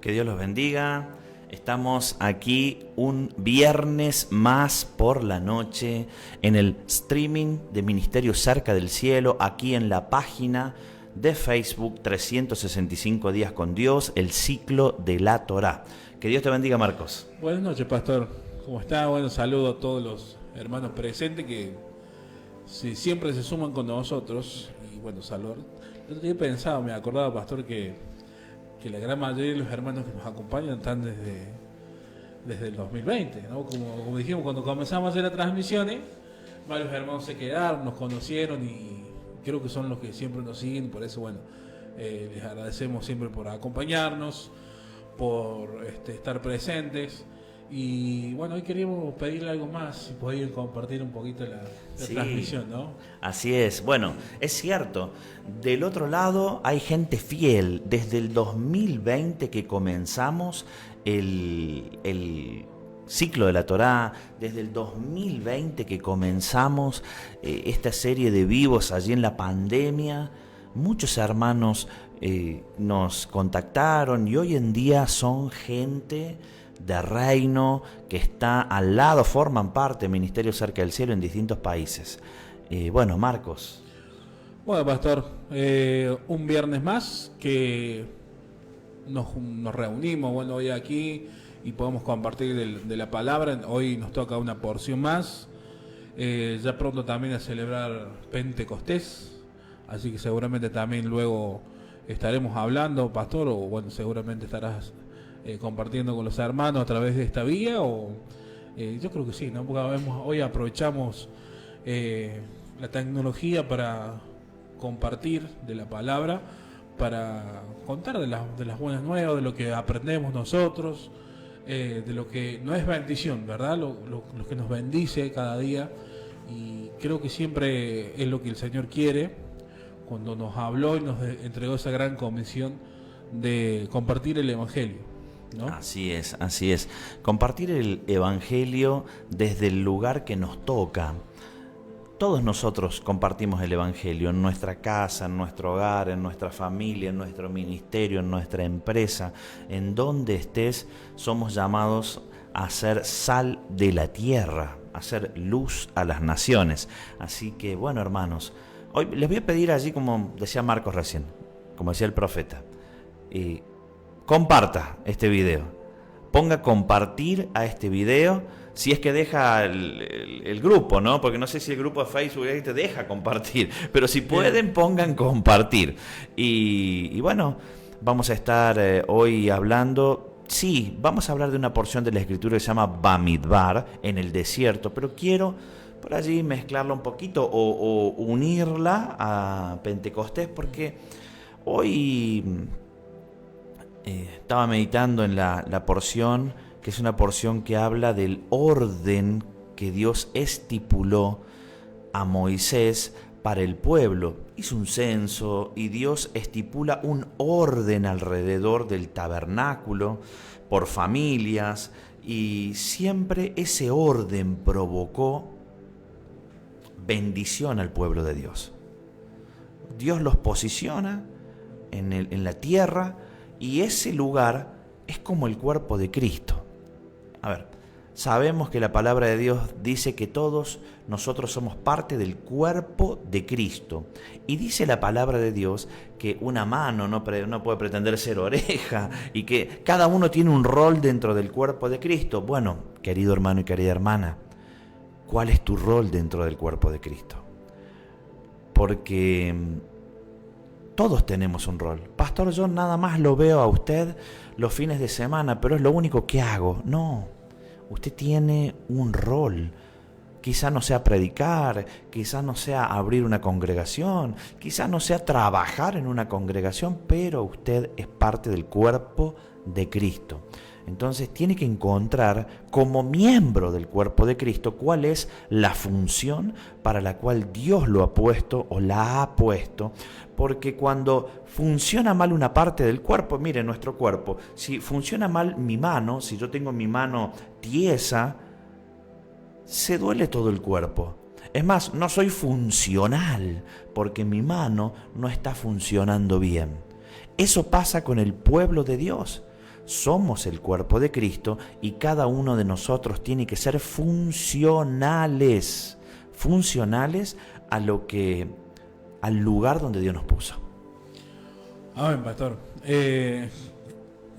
Que Dios los bendiga. Estamos aquí un viernes más por la noche en el streaming de Ministerio Cerca del Cielo, aquí en la página de Facebook 365 días con Dios, el ciclo de la Torá. Que Dios te bendiga, Marcos. Buenas noches, pastor. ¿Cómo está? Bueno, saludo a todos los hermanos presentes que siempre se suman con nosotros. Y bueno, saludo. Yo pensaba, me acordaba, pastor, que la gran mayoría de los hermanos que nos acompañan están desde el 2020, ¿no? Como dijimos cuando comenzamos a hacer las transmisiones, varios hermanos se quedaron, nos conocieron y creo que son los que siempre nos siguen. Por eso, bueno, les agradecemos siempre por acompañarnos, por estar presentes. Y bueno, hoy queríamos pedirle algo más, si podían compartir un poquito la transmisión, ¿no? Así es. Bueno, es cierto, del otro lado hay gente fiel. Desde el 2020 que comenzamos el ciclo de la Torá, desde el 2020 que comenzamos esta serie de vivos allí en la pandemia, muchos hermanos nos contactaron y hoy en día son gente de reino que está al lado, forman parte del Ministerio Cerca del Cielo en distintos países. Bueno, Marcos. Bueno, pastor, un viernes más que nos reunimos, bueno, hoy aquí y podemos compartir de la palabra. Hoy nos toca una porción más, ya pronto también a celebrar Pentecostés, así que seguramente también luego estaremos hablando, pastor, o bueno, seguramente estarás compartiendo con los hermanos a través de esta vía, o yo creo que sí, ¿no? Porque hoy aprovechamos la tecnología para compartir de la palabra, para contar de las buenas nuevas, de lo que aprendemos nosotros, de lo que no es bendición, ¿verdad? Lo que nos bendice cada día, y creo que siempre es lo que el Señor quiere cuando nos habló y nos entregó esa gran comisión de compartir el Evangelio, ¿no? Así es, así es. Compartir el Evangelio desde el lugar que nos toca. Todos nosotros compartimos el Evangelio en nuestra casa, en nuestro hogar, en nuestra familia, en nuestro ministerio, en nuestra empresa. En donde estés, somos llamados a ser sal de la tierra, a ser luz a las naciones. Así que, bueno, hermanos, hoy les voy a pedir allí, como decía Marcos recién, como decía el profeta, comparta este video, ponga compartir a este video, si es que deja el grupo, ¿no? Porque no sé si el grupo de Facebook te deja compartir, pero si pueden, pongan compartir. Y bueno, vamos a estar hoy hablando, vamos a hablar de una porción de la Escritura que se llama Bamidbar, en el desierto, pero quiero por allí mezclarla un poquito o unirla a Pentecostés, porque hoy estaba meditando en la porción, que es una porción que habla del orden que Dios estipuló a Moisés para el pueblo. Hizo un censo y Dios estipula un orden alrededor del tabernáculo por familias, y siempre ese orden provocó bendición al pueblo de Dios. Dios los posiciona en la tierra, y ese lugar es como el cuerpo de Cristo. A ver, sabemos que la palabra de Dios dice que todos nosotros somos parte del cuerpo de Cristo. Y dice la palabra de Dios que una mano no puede pretender ser oreja, y que cada uno tiene un rol dentro del cuerpo de Cristo. Bueno, querido hermano y querida hermana, ¿cuál es tu rol dentro del cuerpo de Cristo? Porque todos tenemos un rol. Pastor, yo nada más lo veo a usted los fines de semana, pero es lo único que hago. No, usted tiene un rol. Quizá no sea predicar, quizá no sea abrir una congregación, quizá no sea trabajar en una congregación, pero usted es parte del cuerpo de Cristo. Entonces tiene que encontrar como miembro del cuerpo de Cristo cuál es la función para la cual Dios lo ha puesto o la ha puesto, porque cuando funciona mal una parte del cuerpo, mire nuestro cuerpo, si funciona mal mi mano, si yo tengo mi mano tiesa, se duele todo el cuerpo. Es más, no soy funcional porque mi mano no está funcionando bien. Eso pasa con el pueblo de Dios. somos el cuerpo de Cristo y cada uno de nosotros tiene que ser funcionales al lugar donde Dios nos puso. Amén, pastor.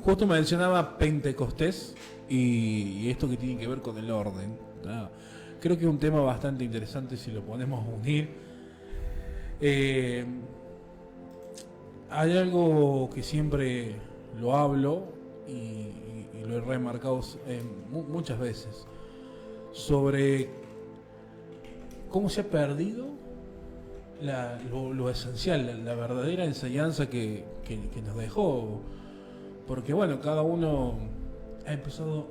Justo mencionaba Pentecostés y esto que tiene que ver con el orden. Creo que es un tema bastante interesante si lo podemos unir. Hay algo que siempre lo hablo y lo he remarcado muchas veces sobre cómo se ha perdido lo esencial, la verdadera enseñanza que nos dejó. Porque bueno, cada uno ha empezado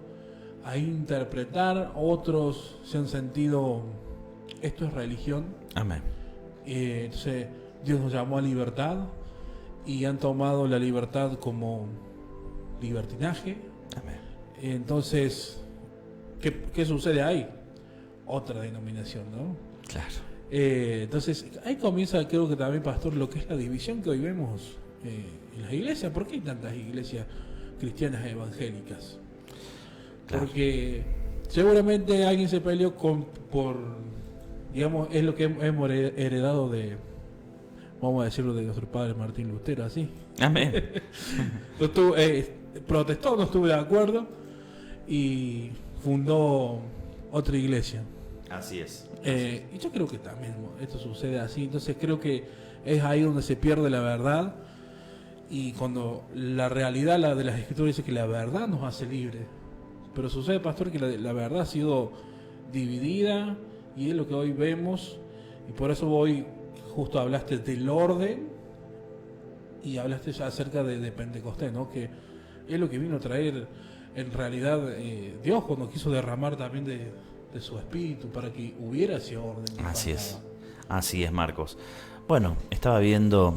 a interpretar, otros se han sentido, esto es religión. Amén. Entonces Dios nos llamó a libertad y han tomado la libertad como libertinaje. Amén. Entonces, ¿qué sucede ahí? Otra denominación, ¿no? Claro. Entonces, ahí comienza, creo que también, pastor, lo que es la división que hoy vemos en las iglesias. ¿Por qué hay tantas iglesias cristianas evangélicas? Claro. Porque seguramente alguien se peleó digamos, es lo que hemos heredado vamos a decirlo, de nuestro padre Martín Lutero, así. Amén. Protestó, no estuvo de acuerdo y fundó otra iglesia. Así es. Y yo creo que también esto sucede así. Entonces creo que es ahí donde se pierde la verdad, y cuando la realidad, la de las escrituras, dice que la verdad nos hace libres. Pero sucede, pastor, que la verdad ha sido dividida, y es lo que hoy vemos. Y por eso hoy justo hablaste del orden y hablaste acerca de Pentecostés, ¿no? Que es lo que vino a traer en realidad Dios cuando quiso derramar también de su espíritu para que hubiera ese orden. Así es, Marcos. Bueno, estaba viendo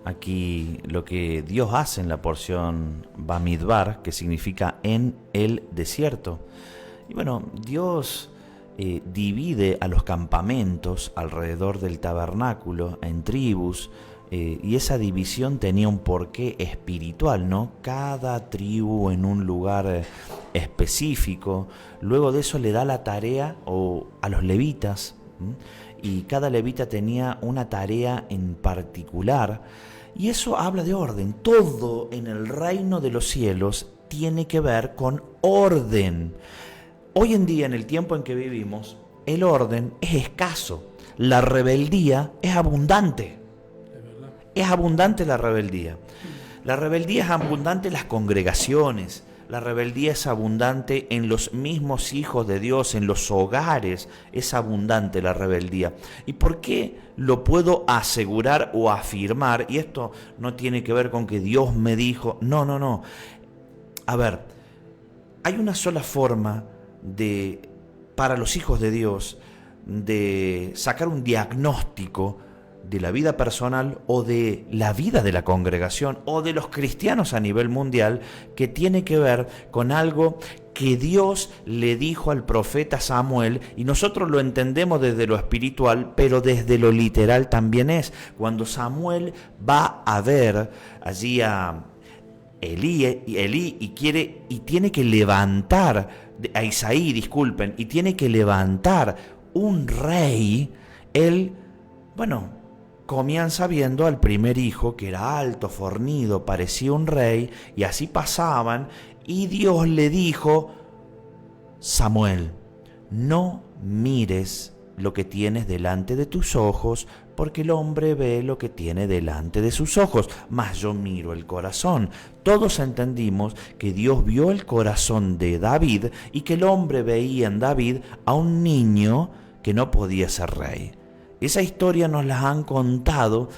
aquí lo que Dios hace en la porción Bamidbar, que significa en el desierto. Y bueno, Dios divide a los campamentos alrededor del tabernáculo en tribus, y esa división tenía un porqué espiritual, ¿no? Cada tribu en un lugar específico. Luego de eso le da la tarea a los levitas, y cada levita tenía una tarea en particular, y eso habla de orden. Todo en el reino de los cielos tiene que ver con orden. Hoy en día, en el tiempo en que vivimos, el orden es escaso, la rebeldía es abundante. Es abundante la rebeldía. La rebeldía es abundante en las congregaciones. La rebeldía es abundante en los mismos hijos de Dios, en los hogares. Es abundante la rebeldía. ¿Y por qué lo puedo asegurar o afirmar? Y esto no tiene que ver con que Dios me dijo. No. A ver, hay una sola forma para los hijos de Dios de sacar un diagnóstico de la vida personal o de la vida de la congregación o de los cristianos a nivel mundial, que tiene que ver con algo que Dios le dijo al profeta Samuel, y nosotros lo entendemos desde lo espiritual, pero desde lo literal también es. Cuando Samuel va a ver allí a Elí y tiene que levantar, a Isaí, disculpen, y tiene que levantar un rey, él, comienza viendo al primer hijo, que era alto, fornido, parecía un rey, y así pasaban, y Dios le dijo: Samuel, no mires lo que tienes delante de tus ojos, porque el hombre ve lo que tiene delante de sus ojos, mas yo miro el corazón. Todos entendimos que Dios vio el corazón de David y que el hombre veía en David a un niño que no podía ser rey. Esa historia nos la han contado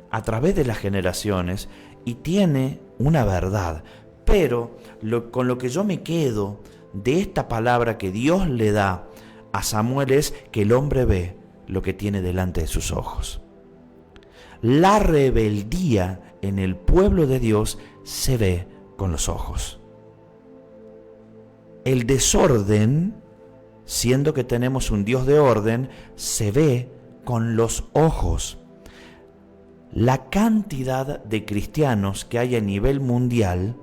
a través de las generaciones y tiene una verdad. Pero con lo que yo me quedo de esta palabra que Dios le da a Samuel es que el hombre ve lo que tiene delante de sus ojos. La rebeldía en el pueblo de Dios se ve con los ojos. El desorden, siendo que tenemos un Dios de orden, se ve con los ojos. La cantidad de cristianos que hay a nivel mundial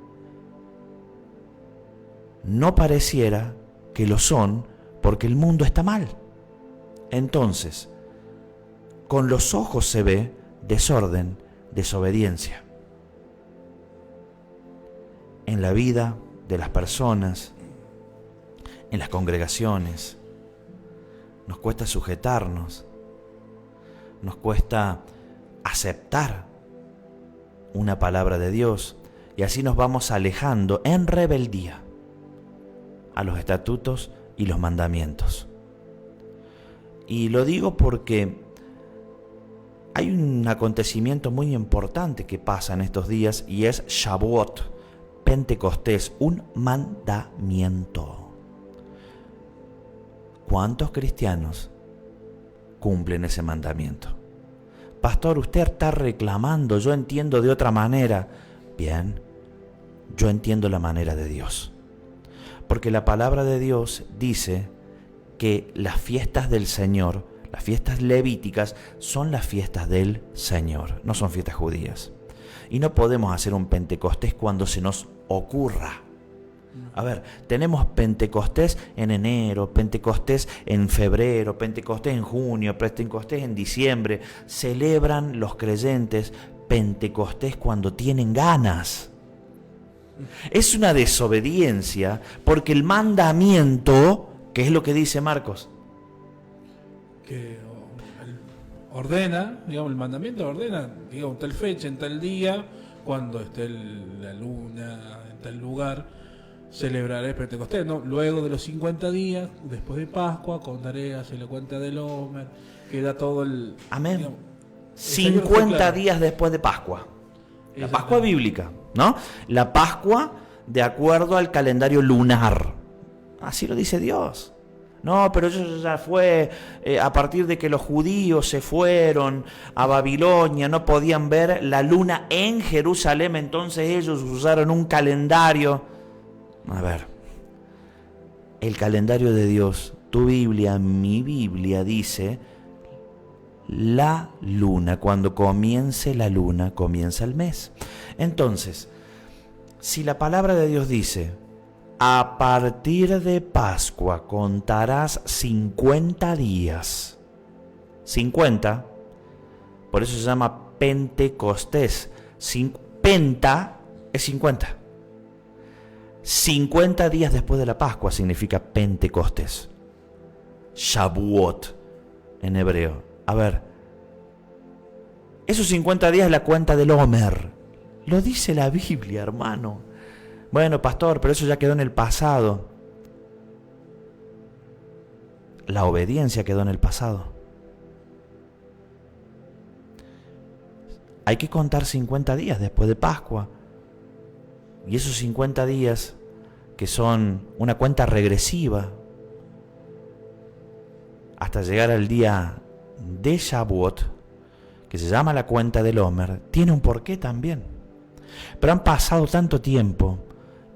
no pareciera que lo son porque el mundo está mal. Entonces, con los ojos se ve desorden, desobediencia. En la vida de las personas, en las congregaciones, nos cuesta sujetarnos, nos cuesta aceptar una palabra de Dios, y así nos vamos alejando en rebeldía a los estatutos y los mandamientos. Y lo digo porque hay un acontecimiento muy importante que pasa en estos días, y es Shavuot, Pentecostés, un mandamiento. ¿Cuántos cristianos cumplen ese mandamiento? Pastor, usted está reclamando, yo entiendo de otra manera. Bien, yo entiendo la manera de Dios. Porque la palabra de Dios dice que las fiestas del Señor, las fiestas levíticas, son las fiestas del Señor, no son fiestas judías. Y no podemos hacer un Pentecostés cuando se nos ocurra. A ver, tenemos Pentecostés en enero, Pentecostés en febrero, Pentecostés en junio, Pentecostés en diciembre. Celebran los creyentes Pentecostés cuando tienen ganas. Es una desobediencia porque el mandamiento, ¿qué es lo que dice Marcos? Que ordena, digamos, el mandamiento ordena, digamos, tal fecha, en tal día, cuando esté la luna, en tal lugar, celebraré Pentecostés, ¿no? Luego de los 50 días, después de Pascua, contaré, hacer la cuenta del Homer, que da todo el... Amén. Digamos, 50 días después de Pascua. La Pascua bíblica, ¿no? La Pascua de acuerdo al calendario lunar. Así lo dice Dios. No, pero eso ya fue a partir de que los judíos se fueron a Babilonia, no podían ver la luna en Jerusalén, entonces ellos usaron un calendario. A ver, el calendario de Dios, tu Biblia, mi Biblia dice la luna, cuando comience la luna, comienza el mes. Entonces, si la palabra de Dios dice, a partir de Pascua contarás 50 días. 50, por eso se llama Pentecostés. Penta es 50. 50 días después de la Pascua significa Pentecostés. Shavuot en hebreo. A ver, esos 50 días es la cuenta del Homer. Lo dice la Biblia, hermano. Bueno, pastor, pero eso ya quedó en el pasado. La obediencia quedó en el pasado. Hay que contar 50 días después de Pascua. Y esos 50 días, que son una cuenta regresiva, hasta llegar al día de Shavuot, que se llama la cuenta del Homer, tiene un porqué también. Pero han pasado tanto tiempo,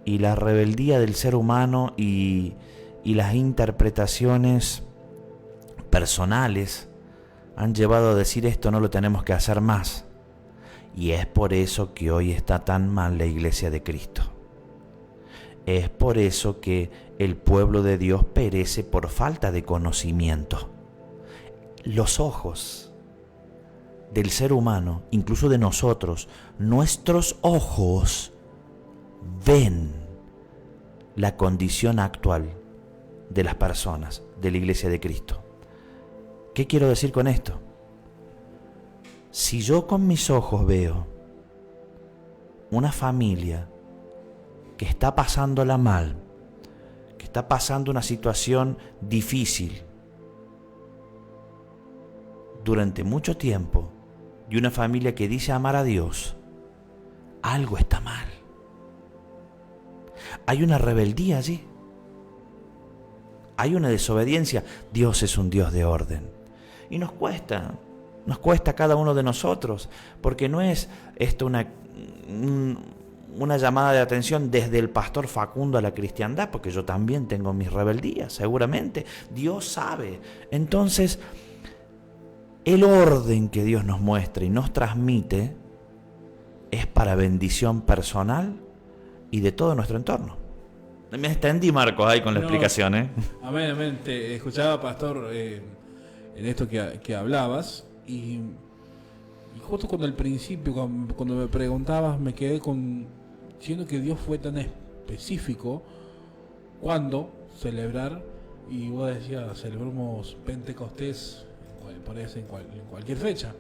y la rebeldía del ser humano y las interpretaciones personales han llevado a decir esto no lo tenemos que hacer más. Y es por eso que hoy está tan mal la iglesia de Cristo. Es por eso que el pueblo de Dios perece por falta de conocimiento. Los ojos del ser humano, incluso de nosotros, nuestros ojos ven la condición actual de las personas de la iglesia de Cristo. ¿Qué quiero decir con esto? Si yo con mis ojos veo una familia que está pasándola mal, que está pasando una situación difícil durante mucho tiempo, y una familia que dice amar a Dios, algo está mal. Hay una rebeldía allí. Hay una desobediencia. Dios es un Dios de orden. Y nos cuesta a cada uno de nosotros, porque no es esto una llamada de atención desde el pastor Facundo a la cristiandad, porque yo también tengo mis rebeldías, seguramente. Dios sabe. Entonces, el orden que Dios nos muestra y nos transmite es para bendición personal y de todo nuestro entorno. Me extendí, Marcos, ahí con la explicación, ¿eh? Amén, amén. Te escuchaba, pastor, en esto que hablabas, y justo cuando al principio, cuando me preguntabas, me quedé siendo que Dios fue tan específico cuándo celebrar, y vos decías, celebramos Pentecostés en cualquier fecha.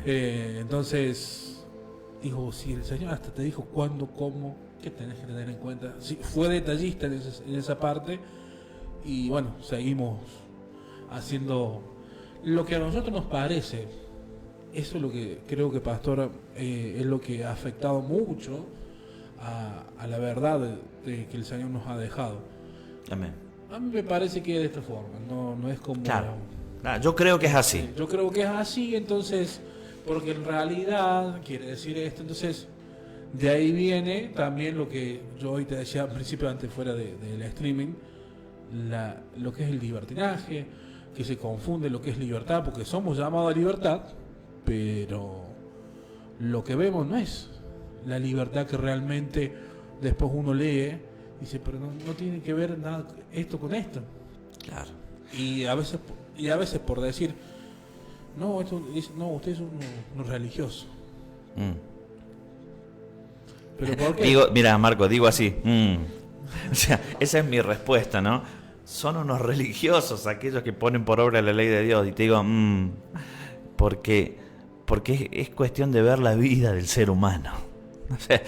Entonces, dijo, si el Señor hasta te dijo cuándo, cómo, qué tenés que tener en cuenta. Sí, fue detallista en esa parte, y bueno, seguimos haciendo lo que a nosotros nos parece. Eso es lo que creo que, pastor, es lo que ha afectado mucho a la verdad de que el Señor nos ha dejado. Amén. A mí me parece que es de esta forma, no es como... Claro, yo creo que es así. Yo creo que es así, entonces, porque en realidad quiere decir esto, entonces de ahí viene también lo que yo hoy te decía al principio, antes fuera del streaming, lo que es el libertinaje, que se confunde lo que es libertad, porque somos llamados a libertad, pero lo que vemos no es la libertad que realmente después uno lee, dice, pero no tiene que ver nada esto con esto. Claro. Y a veces por decir, no, usted es un religioso. ¿Pero por qué? Mira, Marco, digo así. O sea, esa es mi respuesta, ¿no? Son unos religiosos aquellos que ponen por obra la ley de Dios. Y te digo, porque es cuestión de ver la vida del ser humano. O sea,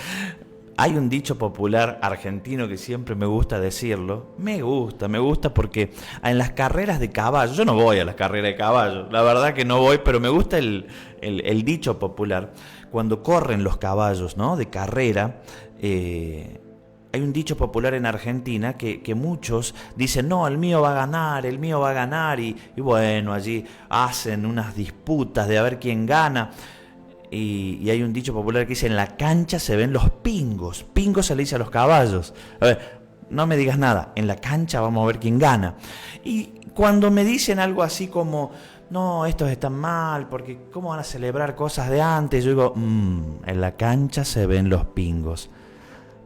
hay un dicho popular argentino que siempre me gusta decirlo. Me gusta porque en las carreras de caballo, yo no voy a las carreras de caballo, la verdad que no voy, pero me gusta el dicho popular. Cuando corren los caballos, ¿no?, de carrera, hay un dicho popular en Argentina que muchos dicen, no, el mío va a ganar, y bueno, allí hacen unas disputas de a ver quién gana. Y hay un dicho popular que dice, en la cancha se ven los pingos. Pingos se le dice a los caballos. A ver, no me digas nada, en la cancha vamos a ver quién gana. Y cuando me dicen algo así como, no, estos están mal, porque ¿cómo van a celebrar cosas de antes? Yo digo, en la cancha se ven los pingos.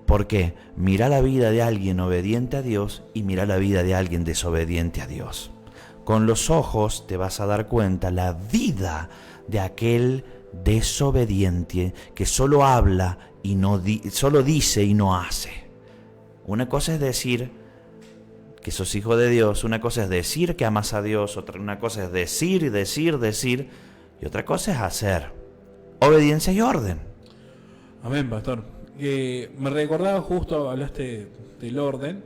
¿Por qué? Mira la vida de alguien obediente a Dios y mira la vida de alguien desobediente a Dios. Con los ojos te vas a dar cuenta la vida de aquel desobediente que solo habla y solo dice y no hace. Una cosa es decir que sos hijo de Dios, una cosa es decir que amas a Dios, una cosa es decir, y otra cosa es hacer. Obediencia y orden. Amén, pastor. Me recordaba, justo hablaste del orden,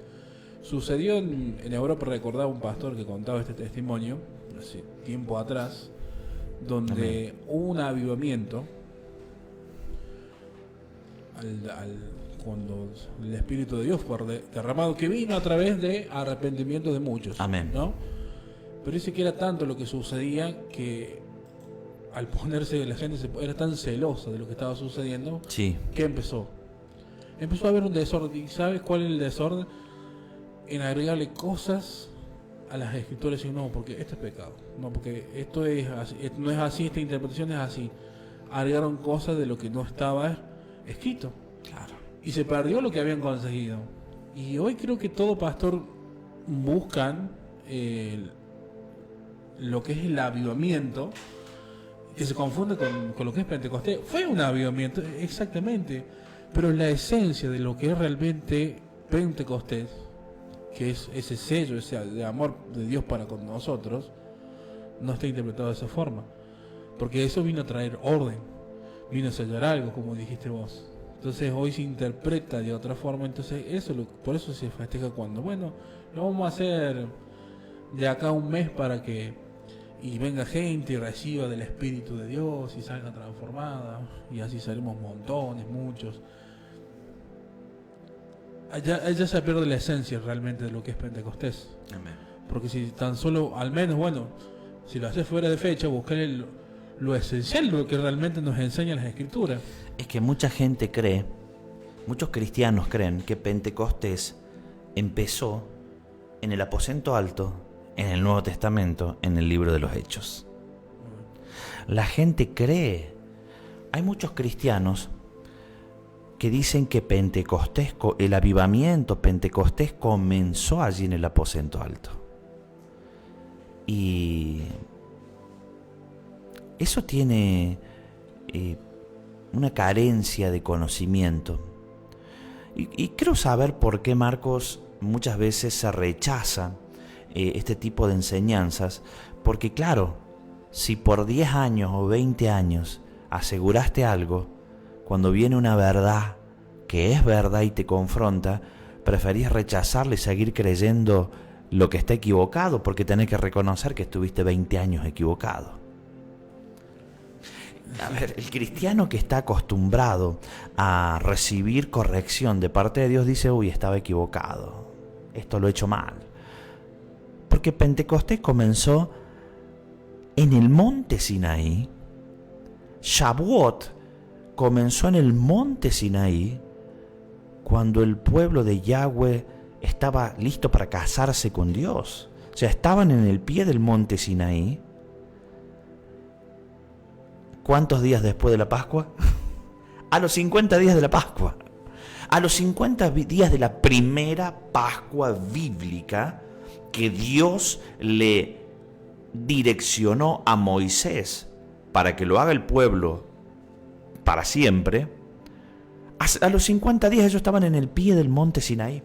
sucedió en Europa, recordaba un pastor que contaba este testimonio hace tiempo atrás, donde hubo un avivamiento cuando el Espíritu de Dios fue derramado, que vino a través de arrepentimiento de muchos. Amén. ¿No? Pero dice que era tanto lo que sucedía que al ponerse la gente era tan celosa de lo que estaba sucediendo, sí, que empezó a haber un desorden. ¿Y sabes cuál es el desorden? En agregarle cosas a las escrituras y no, porque esto es pecado, no, porque esto es así, no es así, esta interpretación es así. Agregaron cosas de lo que no estaba escrito. Claro. Y se perdió lo que habían conseguido. Y hoy creo que todo pastor buscan lo que es el avivamiento, que se confunde con lo que es Pentecostés. Fue un avivamiento, exactamente, pero la esencia de lo que es realmente Pentecostés, que es ese sello, ese de amor de Dios para con nosotros, no está interpretado de esa forma, porque eso vino a traer orden, vino a sellar algo, como dijiste vos. Entonces hoy se interpreta de otra forma, entonces por eso se festeja cuando, bueno, lo vamos a hacer de acá a un mes para que y venga gente y reciba del Espíritu de Dios y salga transformada, y así salimos montones, muchos. Allá se pierde la esencia realmente de lo que es Pentecostés. Amén. Porque si tan solo, al menos, bueno, si lo haces fuera de fecha, buscar lo esencial, lo que realmente nos enseñan las Escrituras. Es que mucha gente cree, muchos cristianos creen que Pentecostés empezó en el aposento alto, en el Nuevo Testamento, en el libro de los Hechos. La gente cree. Hay muchos cristianos que dicen que Pentecostés, el avivamiento Pentecostés comenzó allí en el aposento alto. Y eso tiene una carencia de conocimiento. Y quiero saber por qué, Marcos, muchas veces se rechaza este tipo de enseñanzas, porque claro, si por 10 años o 20 años aseguraste algo, cuando viene una verdad que es verdad y te confronta, preferís rechazarla y seguir creyendo lo que está equivocado, porque tenés que reconocer que estuviste 20 años equivocado. A ver, el cristiano que está acostumbrado a recibir corrección de parte de Dios dice, uy, estaba equivocado, esto lo he hecho mal. Porque Pentecostés comenzó en el monte Sinaí, Shavuot comenzó en el monte Sinaí, cuando el pueblo de Yahweh estaba listo para casarse con Dios. O sea, estaban en el pie del monte Sinaí. ¿Cuántos días después de la Pascua? A los 50 días de la Pascua. A los 50 días de la primera Pascua bíblica que Dios le direccionó a Moisés para que lo haga el pueblo para siempre. A los 50 días ellos estaban en el pie del monte Sinaí.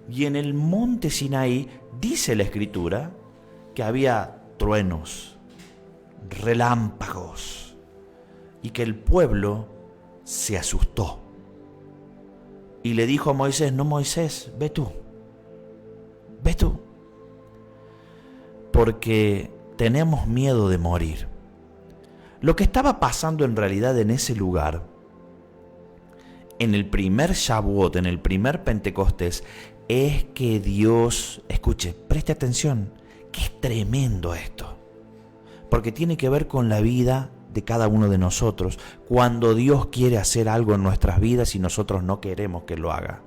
Y en el monte Sinaí dice la Escritura que había truenos, relámpagos, y que el pueblo se asustó y le dijo a Moisés, no, Moisés, ve tú, porque tenemos miedo de morir. Lo que estaba pasando en realidad en ese lugar, en el primer Shavuot, en el primer Pentecostés, es que Dios, escuche, preste atención, que es tremendo esto, porque tiene que ver con la vida de cada uno de nosotros, cuando Dios quiere hacer algo en nuestras vidas y nosotros no queremos que lo haga.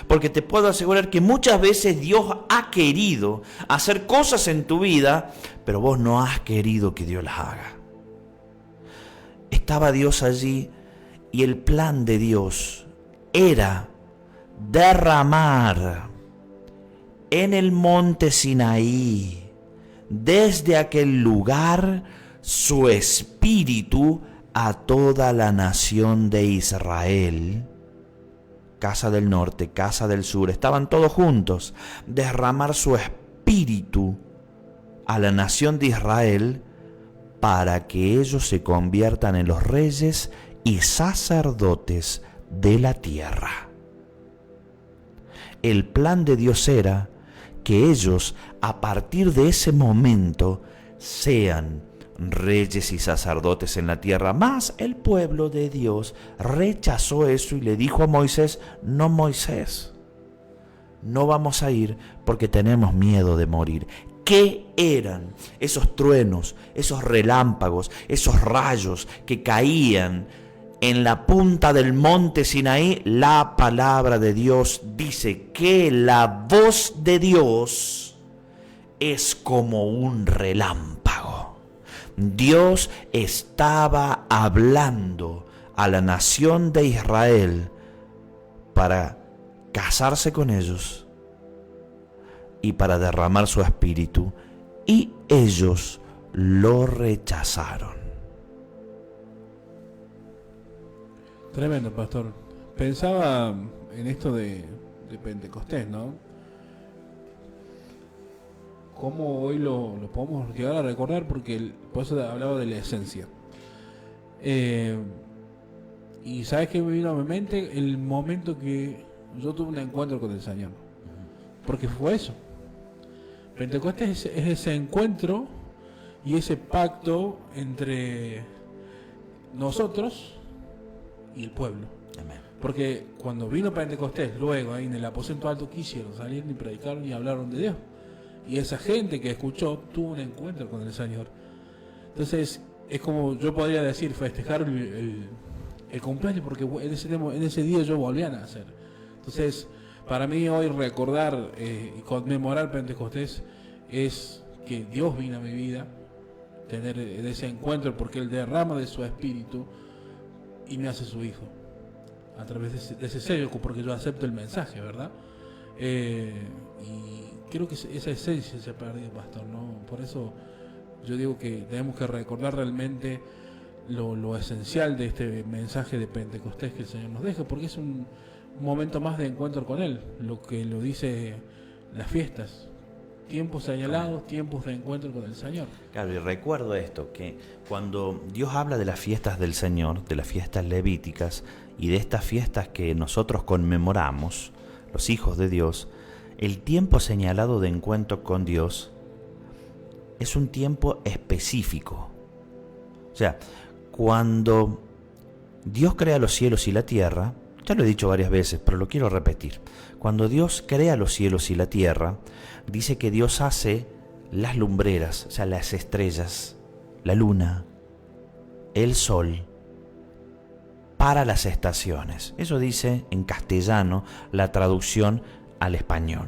Porque te puedo asegurar que muchas veces Dios ha querido hacer cosas en tu vida, pero vos no has querido que Dios las haga. Estaba Dios allí y el plan de Dios era derramar en el monte Sinaí, desde aquel lugar, su espíritu a toda la nación de Israel. Casa del norte, casa del sur, estaban todos juntos. Derramar su espíritu a la nación de Israel para que ellos se conviertan en los reyes y sacerdotes de la tierra. El plan de Dios era que ellos, a partir de ese momento, sean reyes y sacerdotes en la tierra. Mas el pueblo de Dios rechazó eso y le dijo a Moisés, no, Moisés, no vamos a ir porque tenemos miedo de morir. ¿Qué eran esos truenos, esos relámpagos, esos rayos que caían en la punta del monte Sinaí? La palabra de Dios dice que la voz de Dios es como un relámpago. Dios estaba hablando a la nación de Israel para casarse con ellos y para derramar su espíritu, y ellos lo rechazaron. Tremendo, pastor. Pensaba en esto de Pentecostés, ¿no? Cómo hoy lo podemos llegar a recordar, porque por eso hablaba de la esencia. Y ¿sabes qué me vino a mi mente? El momento que yo tuve un encuentro con el Señor. Porque fue eso. Pentecostés es ese encuentro y ese pacto entre nosotros y el pueblo. Amén. Porque cuando vino Pentecostés, luego ahí en el aposento alto, quisieron salir ni predicaron ni hablaron de Dios. Y esa gente que escuchó tuvo un encuentro con el Señor. Entonces es como yo podría decir, festejar el cumpleaños, porque en ese día yo volví a nacer. Entonces para mí hoy recordar y conmemorar Pentecostés es que Dios vino a mi vida, tener ese encuentro, porque Él derrama de su espíritu y me hace su hijo. a través de ese sello, porque yo acepto el mensaje, ¿verdad? Y creo que esa esencia se ha perdido, pastor, ¿no? Por eso yo digo que tenemos que recordar realmente lo esencial de este mensaje de Pentecostés que el Señor nos deja, porque es un momento más de encuentro con Él, lo que lo dice las fiestas, tiempos señalados, tiempos de encuentro con el Señor. Claro, y recuerdo esto, que cuando Dios habla de las fiestas del Señor, de las fiestas levíticas y de estas fiestas que nosotros conmemoramos, los hijos de Dios, el tiempo señalado de encuentro con Dios es un tiempo específico. O sea, cuando Dios crea los cielos y la tierra, ya lo he dicho varias veces, pero lo quiero repetir. Cuando Dios crea los cielos y la tierra, dice que Dios hace las lumbreras, o sea, las estrellas, la luna, el sol, para las estaciones. Eso dice en castellano la traducción al español.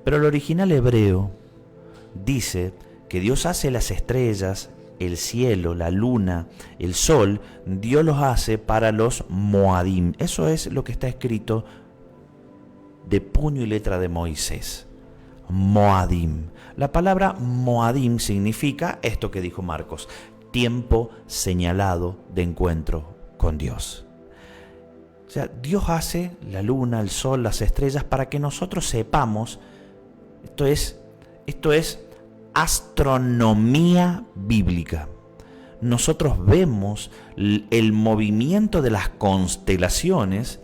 Pero el original hebreo dice que Dios hace las estrellas, el cielo, la luna, el sol, Dios los hace para los Moadim. Eso es lo que está escrito de puño y letra de Moisés. Moadim. La palabra Moadim significa esto que dijo Marcos: tiempo señalado de encuentro con Dios. O sea, Dios hace la luna, el sol, las estrellas para que nosotros sepamos. Esto es astronomía bíblica. Nosotros vemos el movimiento de las constelaciones.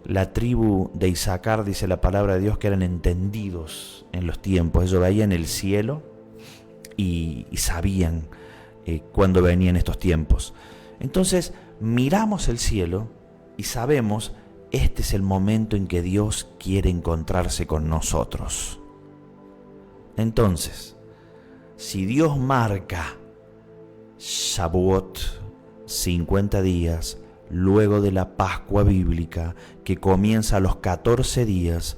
La tribu de Isaacar, dice la palabra de Dios, que eran entendidos en los tiempos. Ellos veían el cielo y sabían cuándo venían estos tiempos. Entonces miramos el cielo y sabemos, este es el momento en que Dios quiere encontrarse con nosotros. Entonces, si Dios marca Shavuot, 50 días, luego de la Pascua bíblica, que comienza a los 14 días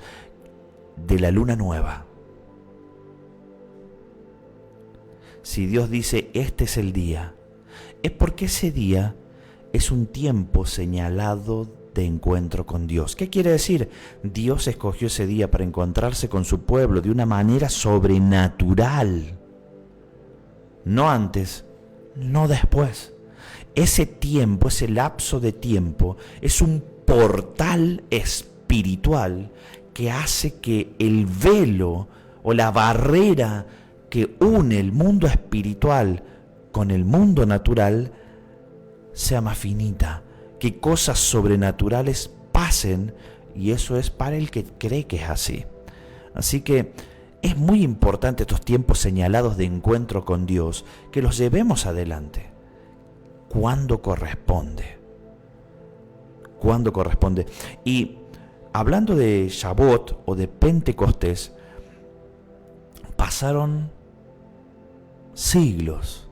de la luna nueva. Si Dios dice, este es el día, es porque ese día es un tiempo señalado de encuentro con Dios. ¿Qué quiere decir? Dios escogió ese día para encontrarse con su pueblo de una manera sobrenatural. No antes, no después. Ese tiempo, ese lapso de tiempo, es un portal espiritual que hace que el velo o la barrera que une el mundo espiritual con el mundo natural sea más finita, que cosas sobrenaturales pasen, y eso es para el que cree que es así. Así que es muy importante estos tiempos señalados de encuentro con Dios, que los llevemos adelante. ¿Cuándo corresponde? ¿Cuándo corresponde? Y hablando de Shavuot o de Pentecostés, pasaron siglos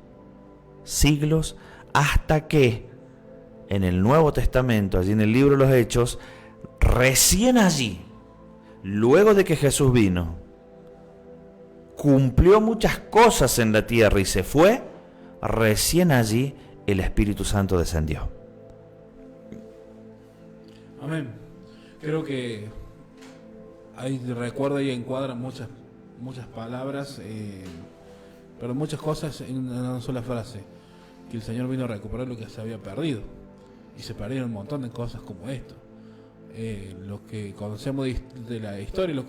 hasta que en el Nuevo Testamento, allí en el libro de los Hechos, recién allí, luego de que Jesús vino, cumplió muchas cosas en la tierra y se fue, recién allí el Espíritu Santo descendió. Amén. Creo que ahí recuerda y encuadra muchas palabras, pero muchas cosas en una sola frase: que el Señor vino a recuperar lo que se había perdido, y se perdieron un montón de cosas como esto. Lo que conocemos de la historia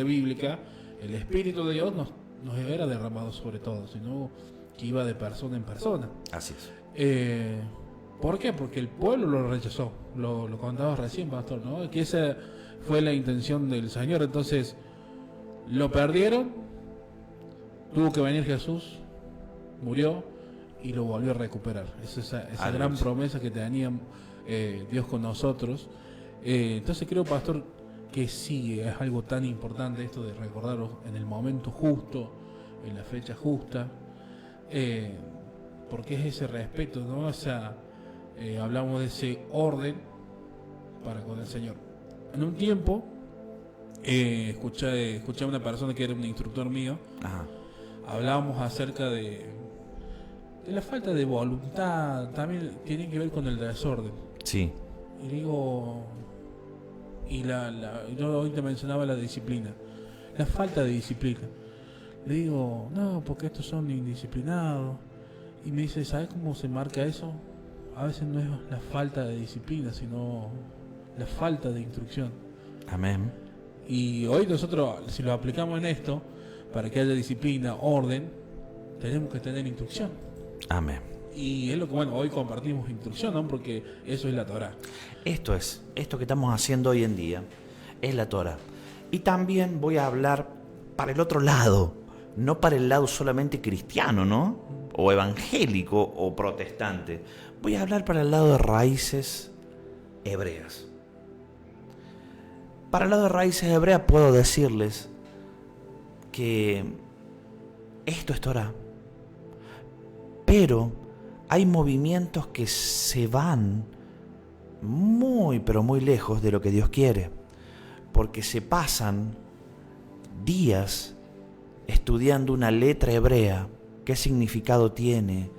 bíblica, el Espíritu de Dios nos era derramado sobre todo, sino que iba de persona en persona. Así es. ¿Por qué? Porque el pueblo lo rechazó. Lo contaba recién, pastor, ¿no? Que esa fue la intención del Señor. Entonces, lo perdieron, tuvo que venir Jesús, murió y lo volvió a recuperar. Esa gran promesa que tenía Dios con nosotros. Entonces creo, pastor, que sí es algo tan importante esto de recordarlo en el momento justo, en la fecha justa, porque es ese respeto, ¿no? O sea, hablamos de ese orden para con el Señor. En un tiempo escuché a una persona que era un instructor mío. Ajá. Hablábamos acerca de la falta de voluntad, también tiene que ver con el desorden. Sí. Y digo, yo hoy te mencionaba la disciplina, la falta de disciplina. Le digo, no, porque estos son indisciplinados. Y me dice, ¿sabes cómo se marca eso? A veces no es la falta de disciplina, sino la falta de instrucción. Amén. Y hoy nosotros, si lo aplicamos en esto, para que haya disciplina, orden, tenemos que tener instrucción. Amén. Y es lo que, bueno, hoy compartimos instrucción, ¿no? Porque eso es la Torá. Esto que estamos haciendo hoy en día, es la Torá. Y también voy a hablar para el otro lado, no para el lado solamente cristiano, ¿no? O evangélico o protestante. Voy a hablar para el lado de raíces hebreas. Para el lado de raíces hebreas puedo decirles que esto es Torá. Pero hay movimientos que se van muy, pero muy lejos de lo que Dios quiere. Porque se pasan días estudiando una letra hebrea, qué significado tiene,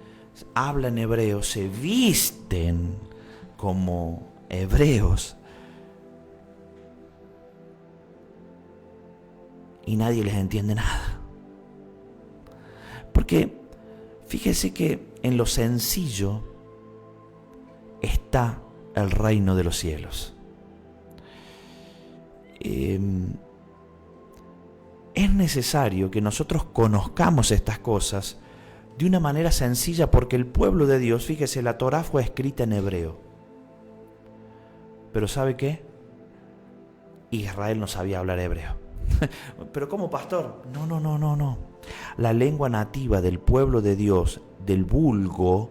hablan hebreo, se visten como hebreos y nadie les entiende nada. Porque fíjese que en lo sencillo está el reino de los cielos. Es necesario que nosotros conozcamos estas cosas de una manera sencilla, porque el pueblo de Dios, fíjese, la Torá fue escrita en hebreo. Pero ¿sabe qué? Israel no sabía hablar hebreo. ¿Pero cómo, pastor? No. La lengua nativa del pueblo de Dios, del vulgo,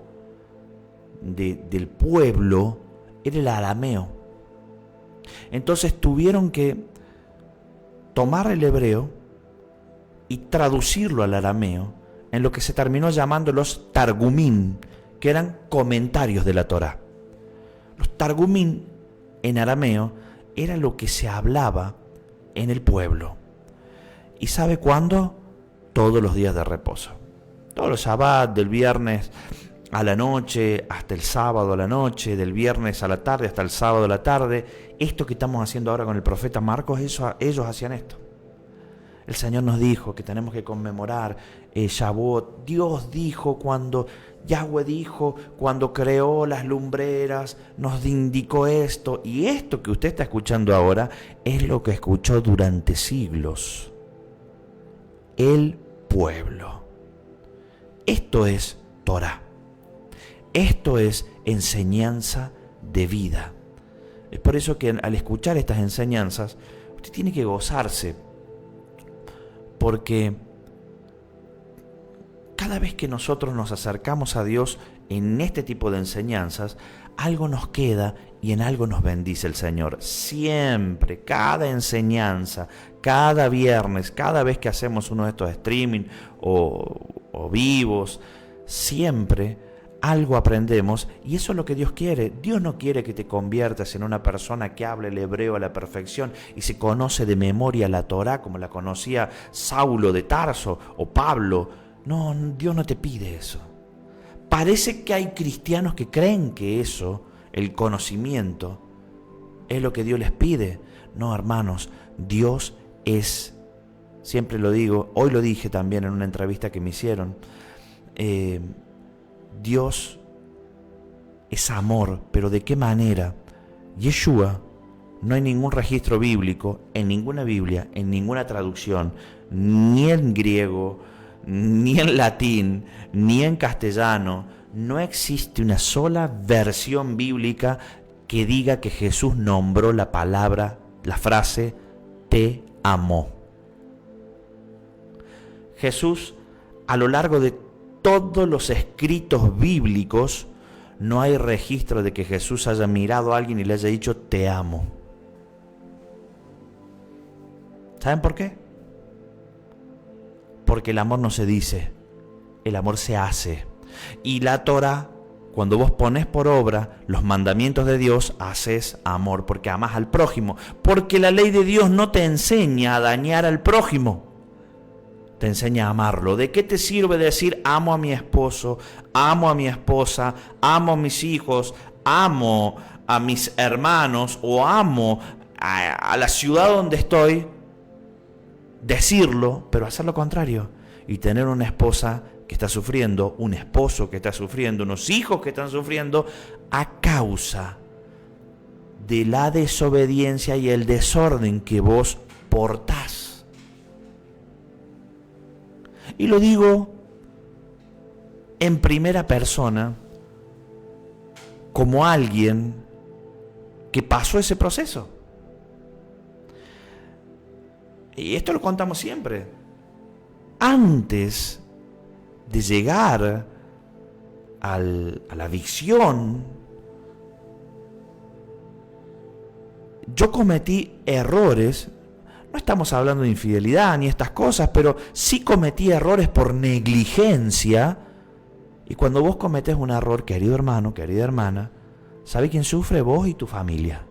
del pueblo, era el arameo. Entonces tuvieron que tomar el hebreo y traducirlo al arameo, en lo que se terminó llamando los targumín, que eran comentarios de la Torá. Los targumín en arameo era lo que se hablaba en el pueblo. ¿Y sabe cuándo? Todos los días de reposo. Todos los shabbat, del viernes a la noche hasta el sábado a la noche, del viernes a la tarde hasta el sábado a la tarde. Esto que estamos haciendo ahora con el profeta Marcos, ellos hacían esto. El Señor nos dijo que tenemos que conmemorar Shavuot. Dios dijo Yahweh dijo cuando creó las lumbreras, nos indicó esto. Y esto que usted está escuchando ahora es lo que escuchó durante siglos el pueblo. Esto es Torá. Esto es enseñanza de vida. Es por eso que al escuchar estas enseñanzas, usted tiene que gozarse. Porque cada vez que nosotros nos acercamos a Dios en este tipo de enseñanzas, algo nos queda y en algo nos bendice el Señor. Siempre, cada enseñanza, cada viernes, cada vez que hacemos uno de estos streaming o vivos, siempre algo aprendemos, y eso es lo que Dios quiere. Dios no quiere que te conviertas en una persona que hable el hebreo a la perfección y se conoce de memoria la Torá como la conocía Saulo de Tarso o Pablo. No, Dios no te pide eso. Parece que hay cristianos que creen que eso, el conocimiento, es lo que Dios les pide. No, hermanos, Dios es, siempre lo digo, hoy lo dije también en una entrevista que me hicieron, Dios es amor, pero ¿de qué manera? Yeshua, no hay ningún registro bíblico, en ninguna Biblia, en ninguna traducción, ni en griego, ni en latín, ni en castellano, no existe una sola versión bíblica que diga que Jesús nombró la palabra, la frase, te amo. Jesús, a lo largo de todos los escritos bíblicos, no hay registro de que Jesús haya mirado a alguien y le haya dicho, te amo. ¿Saben por qué? Porque el amor no se dice, el amor se hace. Y la Torá, cuando vos pones por obra los mandamientos de Dios, haces amor, porque amás al prójimo. Porque la ley de Dios no te enseña a dañar al prójimo, te enseña a amarlo. ¿De qué te sirve decir amo a mi esposo, amo a mi esposa, amo a mis hijos, amo a mis hermanos o amo a la ciudad donde estoy, decirlo, pero hacer lo contrario y tener una esposa que está sufriendo, un esposo que está sufriendo, unos hijos que están sufriendo a causa de la desobediencia y el desorden que vos portás. Y lo digo en primera persona como alguien que pasó ese proceso. Y esto lo contamos siempre. Antes de llegar a la adicción, yo cometí errores. No estamos hablando de infidelidad ni estas cosas, pero sí cometí errores por negligencia. Y cuando vos cometés un error, querido hermano, querida hermana, ¿sabe quién sufre? Vos y tu familia.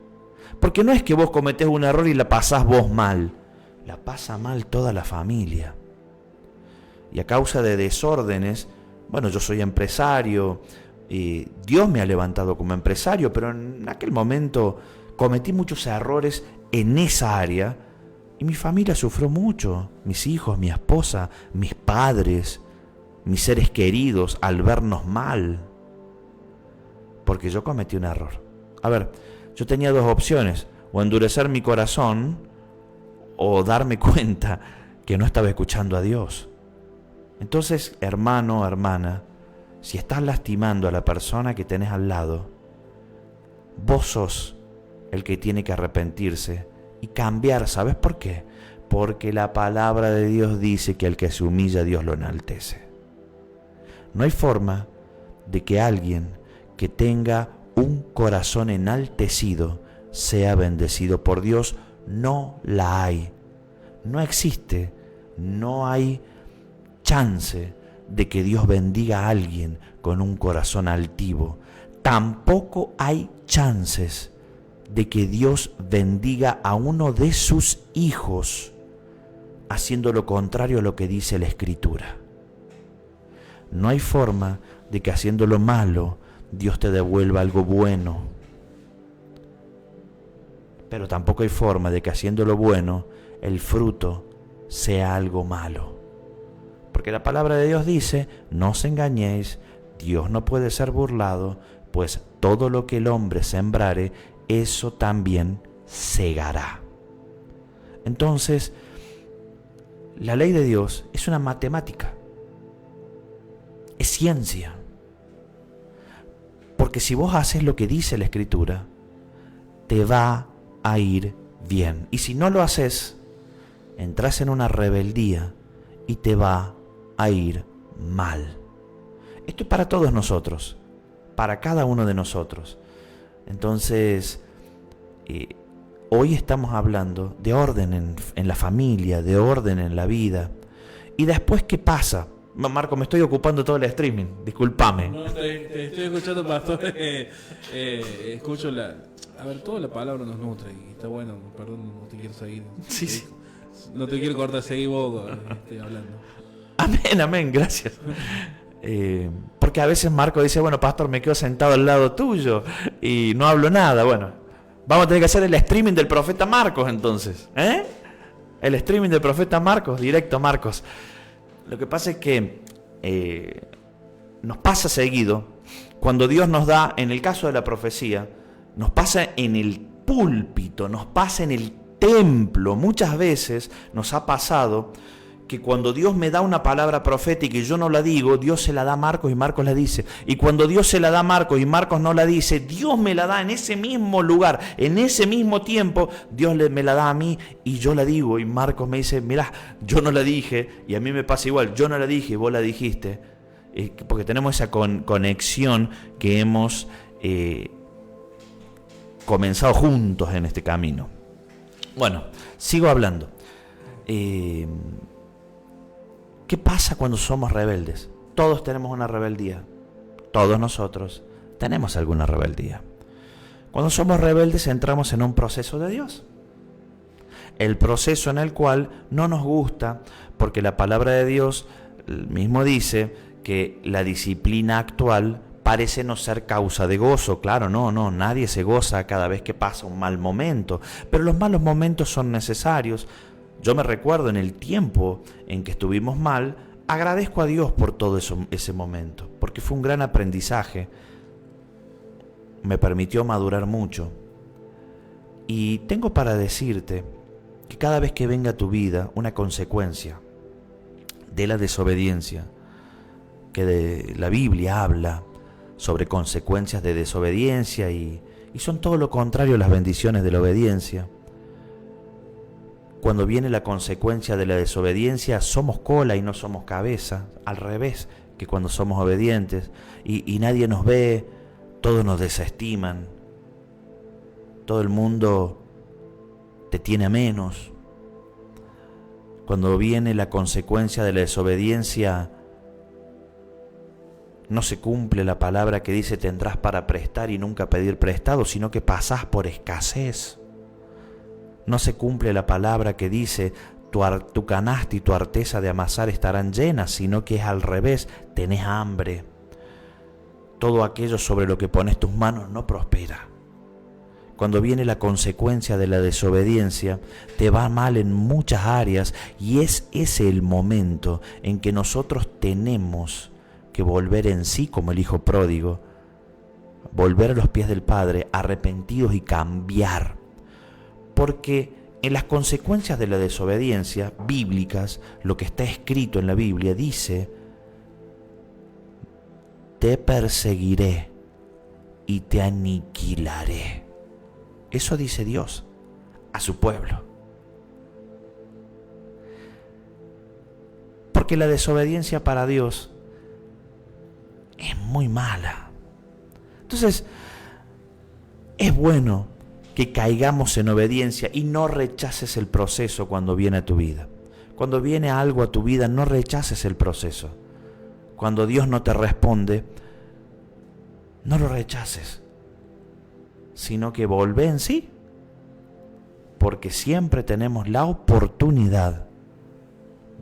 Porque no es que vos cometés un error y la pasás vos mal. La pasa mal toda la familia. Y a causa de desórdenes, bueno, yo soy empresario, y Dios me ha levantado como empresario, pero en aquel momento cometí muchos errores en esa área y mi familia sufrió mucho. Mis hijos, mi esposa, mis padres, mis seres queridos al vernos mal. Porque yo cometí un error. A ver, yo tenía dos opciones: o endurecer mi corazón o darme cuenta que no estaba escuchando a Dios. Entonces, hermano, hermana, si estás lastimando a la persona que tenés al lado, vos sos el que tiene que arrepentirse y cambiar. ¿Sabes por qué? Porque la palabra de Dios dice que al que se humilla, Dios lo enaltece. No hay forma de que alguien que tenga un corazón enaltecido sea bendecido por Dios. No la hay. No existe. No hay chance de que Dios bendiga a alguien con un corazón altivo. Tampoco hay chances de que Dios bendiga a uno de sus hijos haciendo lo contrario a lo que dice la Escritura. No hay forma de que haciendo lo malo Dios te devuelva algo bueno. Pero tampoco hay forma de que haciendo lo bueno el fruto sea algo malo. Porque la palabra de Dios dice: no os engañéis, Dios no puede ser burlado, pues todo lo que el hombre sembrare, eso también segará. Entonces, la ley de Dios es una matemática, es ciencia. Porque si vos haces lo que dice la Escritura, te va a ir bien. Y si no lo haces, entras en una rebeldía y te va a ir mal. Esto es para todos nosotros, para cada uno de nosotros. Entonces, hoy estamos hablando de orden en la familia, de orden en la vida. ¿Y después qué pasa? Marco, me estoy ocupando todo el streaming, discúlpame. No, te estoy escuchando, pastor. Escucho a ver, toda la palabra nos nutre y está bueno. Perdón, no te quiero seguir. Sí. No te quiero cortar, seguí vos hablando. Amén, amén, gracias. Porque a veces Marco dice: bueno, pastor, me quedo sentado al lado tuyo y no hablo nada. Bueno, vamos a tener que hacer el streaming del profeta Marcos entonces, el streaming del profeta Marcos, directo Marcos. Lo que pasa es que nos pasa seguido, cuando Dios nos da, en el caso de la profecía, nos pasa en el púlpito, nos pasa en el templo. Muchas veces nos ha pasado que cuando Dios me da una palabra profética y yo no la digo, Dios se la da a Marcos y Marcos la dice. Y cuando Dios se la da a Marcos y Marcos no la dice, Dios me la da en ese mismo lugar, en ese mismo tiempo, Dios me la da a mí y yo la digo. Y Marcos me dice: mirá, yo no la dije. Y a mí me pasa igual, yo no la dije y vos la dijiste. Porque tenemos esa conexión que hemos comenzado juntos en este camino. Bueno, sigo hablando. ¿Qué pasa cuando somos rebeldes? Todos tenemos una rebeldía. Todos nosotros tenemos alguna rebeldía. Cuando somos rebeldes entramos en un proceso de Dios. El proceso en el cual no nos gusta, porque la palabra de Dios mismo dice que la disciplina actual parece no ser causa de gozo. Claro, no, nadie se goza cada vez que pasa un mal momento, pero los malos momentos son necesarios. Yo me recuerdo en el tiempo en que estuvimos mal, agradezco a Dios por todo ese momento, porque fue un gran aprendizaje, me permitió madurar mucho. Y tengo para decirte que cada vez que venga a tu vida una consecuencia de la desobediencia, que la Biblia habla sobre consecuencias de desobediencia y son todo lo contrario a las bendiciones de la obediencia. Cuando viene la consecuencia de la desobediencia, somos cola y no somos cabeza, al revés que cuando somos obedientes y nadie nos ve, todos nos desestiman, todo el mundo te tiene a menos. Cuando viene la consecuencia de la desobediencia, no se cumple la palabra que dice tendrás para prestar y nunca pedir prestado, sino que pasás por escasez. No se cumple la palabra que dice tu canasta y tu arteza de amasar estarán llenas, sino que es al revés, tenés hambre. Todo aquello sobre lo que pones tus manos no prospera. Cuando viene la consecuencia de la desobediencia, te va mal en muchas áreas y es ese el momento en que nosotros tenemos que volver en sí como el hijo pródigo, volver a los pies del Padre, arrepentidos y cambiar. Porque en las consecuencias de la desobediencia bíblicas, lo que está escrito en la Biblia dice, te perseguiré y te aniquilaré. Eso dice Dios a su pueblo. Porque la desobediencia para Dios es muy mala. Entonces, es bueno que caigamos en obediencia y no rechaces el proceso cuando viene a tu vida. Cuando viene algo a tu vida, no rechaces el proceso. Cuando Dios no te responde, no lo rechaces, sino que volvé en sí, porque siempre tenemos la oportunidad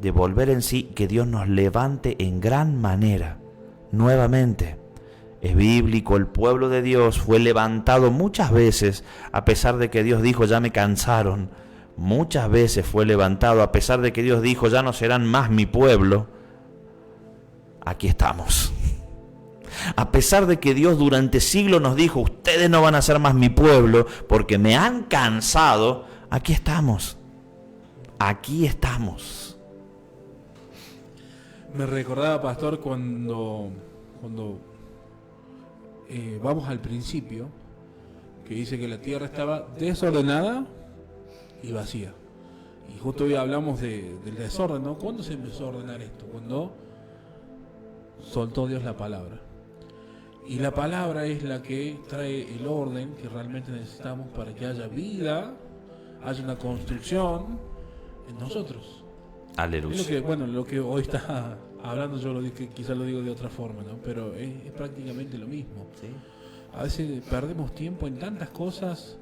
de volver en sí, que Dios nos levante en gran manera, nuevamente. Es bíblico, el pueblo de Dios fue levantado muchas veces, a pesar de que Dios dijo, ya me cansaron. Muchas veces fue levantado, a pesar de que Dios dijo, ya no serán más mi pueblo. Aquí estamos. A pesar de que Dios durante siglos nos dijo, ustedes no van a ser más mi pueblo, porque me han cansado, aquí estamos. Aquí estamos. Me recordaba, pastor, cuando vamos al principio, que dice que la tierra estaba desordenada y vacía. Y justo hoy hablamos del desorden, ¿no? ¿Cuándo se empezó a ordenar esto? Cuando soltó Dios la palabra. Y la palabra es la que trae el orden que realmente necesitamos para que haya vida, haya una construcción en nosotros. Aleluya. Es lo que hoy está hablando, yo quizás lo digo de otra forma, ¿no? Pero es prácticamente lo mismo. ¿Sí? A veces perdemos tiempo en tantas cosas.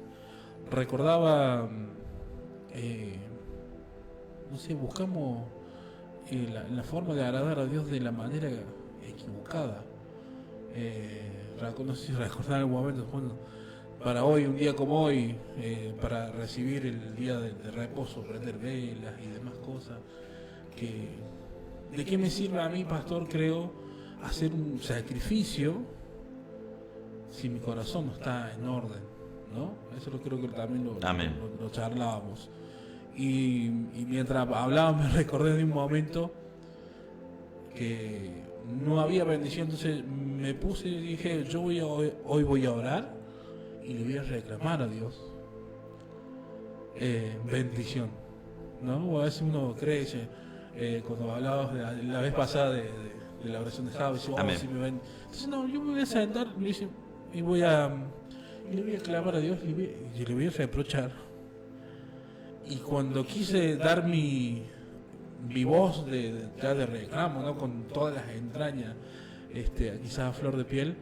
Recordaba, buscamos la forma de agradar a Dios de la manera equivocada. No sé si recordar en algún momento, para hoy, un día como hoy, para recibir el día de reposo, prender velas y demás cosas, ¿de qué me sirve a mí, pastor, creo, hacer un sacrificio si mi corazón no está en orden? ¿No? Eso lo creo que también lo charlábamos. Y mientras hablaba me recordé de un momento que no había bendición, entonces me puse y dije, hoy voy a orar y le voy a reclamar a Dios bendición, ¿no? O a veces uno cree, cuando hablabas de la vez pasada de la oración de Javi, si me ven, entonces no, yo me voy a sentar y le voy a clamar a Dios y le voy a reprochar. Y cuando quise dar mi voz de reclamo, ¿no? Con todas las entrañas, quizás a flor de piel,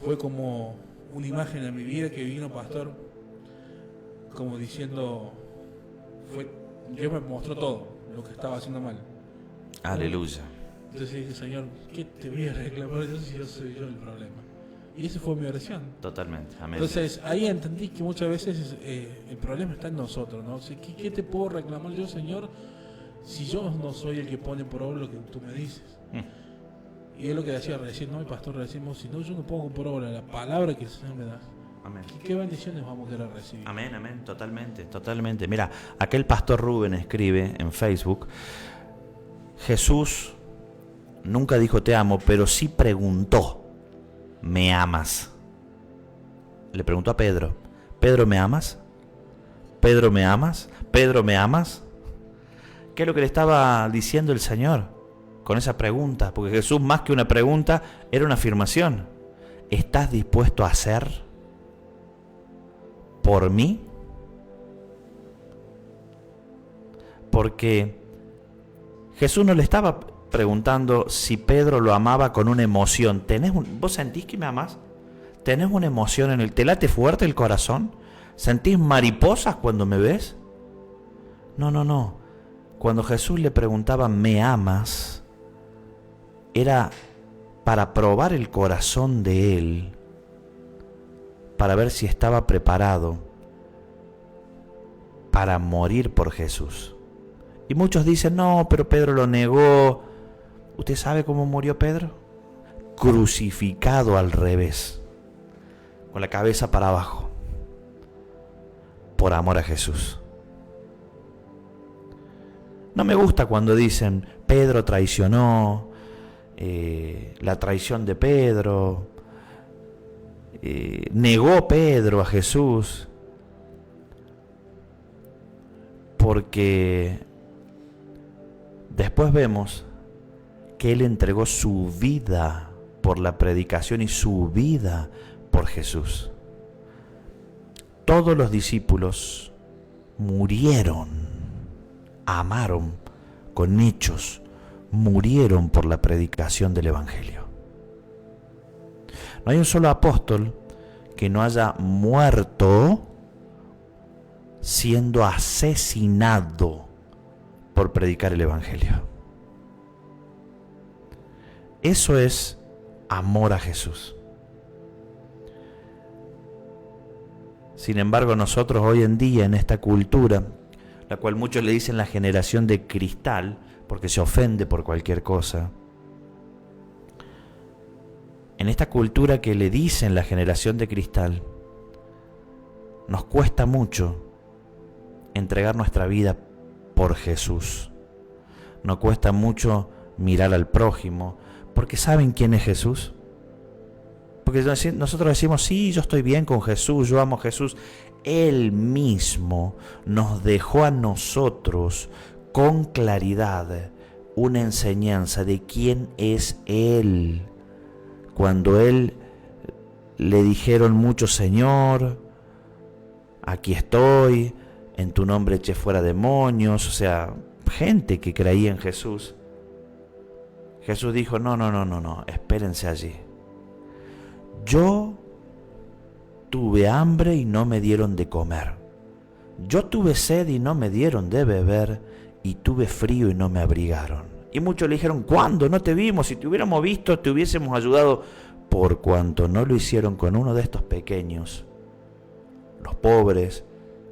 fue como una imagen en mi vida que vino, pastor, como diciendo, Dios me mostró todo lo que estaba haciendo mal. Aleluya. Entonces dije, Señor, ¿qué te voy a reclamar yo si yo soy yo el problema? Y esa fue mi oración. Totalmente, amén. Entonces ahí entendí que muchas veces el problema está en nosotros, ¿no? O sea, ¿qué te puedo reclamar yo, Señor, si yo no soy el que pone por obra lo que tú me dices? Y es lo que decía recién, ¿no? El pastor decimos, si no, yo no pongo por obra la palabra que el Señor me da. Amén. ¿Qué bendiciones vamos a querer recibir? Amén, amén, totalmente, totalmente. Mira, aquel pastor Rubén escribe en Facebook, Jesús nunca dijo te amo, pero sí preguntó, ¿me amas? Le preguntó a Pedro, ¿Pedro me amas? ¿Pedro me amas? ¿Pedro me amas? ¿Qué es lo que le estaba diciendo el Señor con esa pregunta? Porque Jesús, más que una pregunta, era una afirmación. ¿Estás dispuesto a hacer por mí? Porque Jesús no le estaba preguntando si Pedro lo amaba con una emoción. ¿Vos sentís que me amás? ¿Tenés una emoción te late fuerte el corazón? ¿Sentís mariposas cuando me ves? No. Cuando Jesús le preguntaba, ¿me amas?, era para probar el corazón de él, para ver si estaba preparado para morir por Jesús. Y muchos dicen, no, pero Pedro lo negó. ¿Usted sabe cómo murió Pedro? Crucificado al revés, con la cabeza para abajo, por amor a Jesús. No me gusta cuando dicen, Pedro traicionó, la traición de Pedro, negó Pedro a Jesús, porque después vemos que él entregó su vida por la predicación y su vida por Jesús. Todos los discípulos murieron, amaron con hechos, murieron por la predicación del Evangelio. No hay un solo apóstol que no haya muerto siendo asesinado por predicar el Evangelio. Eso es amor a Jesús. Sin embargo, nosotros hoy en día, en esta cultura, la cual muchos le dicen la generación de cristal, porque se ofende por cualquier cosa, en esta cultura que le dicen la generación de cristal, nos cuesta mucho entregar nuestra vida por Jesús. Nos cuesta mucho mirar al prójimo, porque ¿saben quién es Jesús? Porque nosotros decimos, sí, yo estoy bien con Jesús, yo amo a Jesús. Él mismo nos dejó a nosotros con claridad una enseñanza de quién es Él. Cuando Él le dijeron muchos, Señor, aquí estoy, en tu nombre eché fuera demonios, o sea, gente que creía en Jesús. Jesús dijo, no, espérense allí. Yo tuve hambre y no me dieron de comer. Yo tuve sed y no me dieron de beber, y tuve frío y no me abrigaron. Y muchos le dijeron, ¿cuándo? No te vimos, si te hubiéramos visto te hubiésemos ayudado. Por cuanto no lo hicieron con uno de estos pequeños, los pobres,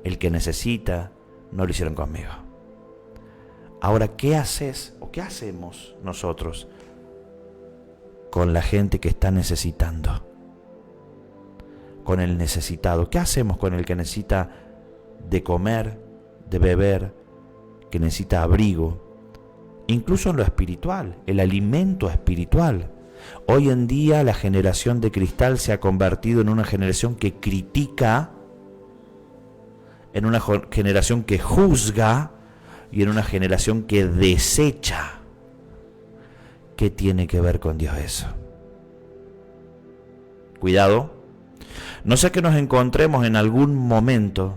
el que necesita, no lo hicieron conmigo. Ahora, ¿qué haces o qué hacemos nosotros con la gente que está necesitando? Con el necesitado. ¿Qué hacemos con el que necesita de comer, de beber, que necesita abrigo? Incluso en lo espiritual, el alimento espiritual. Hoy en día la generación de cristal se ha convertido en una generación que critica, en una generación que juzga y en una generación que desecha. ¿Qué tiene que ver con Dios eso? Cuidado, no sea que nos encontremos en algún momento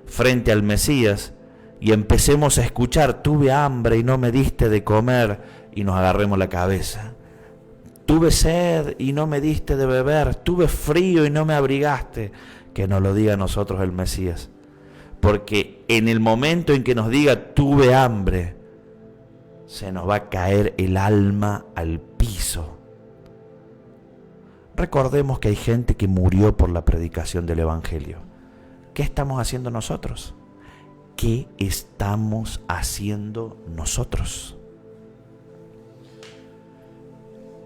frente al Mesías y empecemos a escuchar, tuve hambre y no me diste de comer, y nos agarremos la cabeza. Tuve sed y no me diste de beber, tuve frío y no me abrigaste. Que nos lo diga a nosotros el Mesías. Porque en el momento en que nos diga tuve hambre, se nos va a caer el alma al piso. Recordemos que hay gente que murió por la predicación del Evangelio. ¿Qué estamos haciendo nosotros? ¿Qué estamos haciendo nosotros?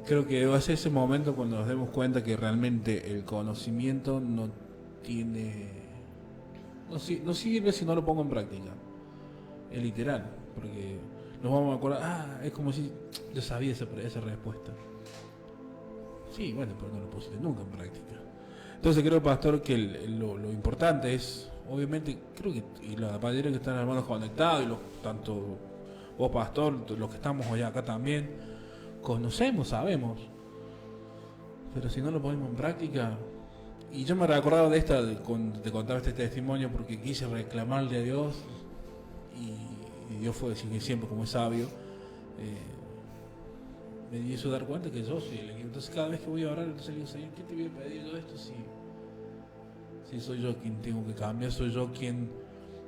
Creo que va a ser ese momento cuando nos demos cuenta que realmente el conocimiento no sirve si no lo pongo en práctica. Es literal, porque nos vamos a acordar, es como si yo sabía esa respuesta. Sí, bueno, pero no lo pusiste nunca en práctica. Entonces creo, pastor, que lo importante es, obviamente, creo que y la mayoría que están hermanos conectados, y tanto vos, pastor, los que estamos hoy acá también, conocemos, sabemos. Pero si no lo ponemos en práctica, y yo me recordaba de contar este testimonio porque quise reclamarle a Dios, y Dios fue siempre como es sabio, me hizo dar cuenta que yo soy el equipo. Entonces cada vez que voy a orar, entonces le digo, Señor, ¿qué te voy a pedir yo esto? Si soy yo quien tengo que cambiar, soy yo quien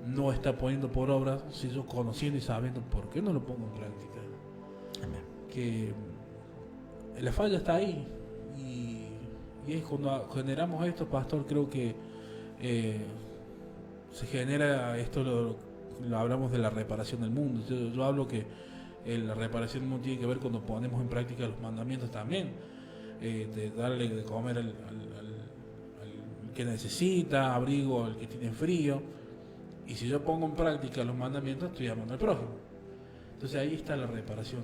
no está poniendo por obra, si yo conociendo y sabiendo, ¿por qué no lo pongo en práctica? Amén. Que la falla está ahí, y es cuando generamos esto, pastor, creo que se genera esto, lo hablamos de la reparación del mundo. Yo hablo que la reparación del mundo tiene que ver cuando ponemos en práctica los mandamientos también, de darle de comer al que necesita, abrigo al que tiene frío. Y si yo pongo en práctica los mandamientos, estoy amando al prójimo. Entonces ahí está la reparación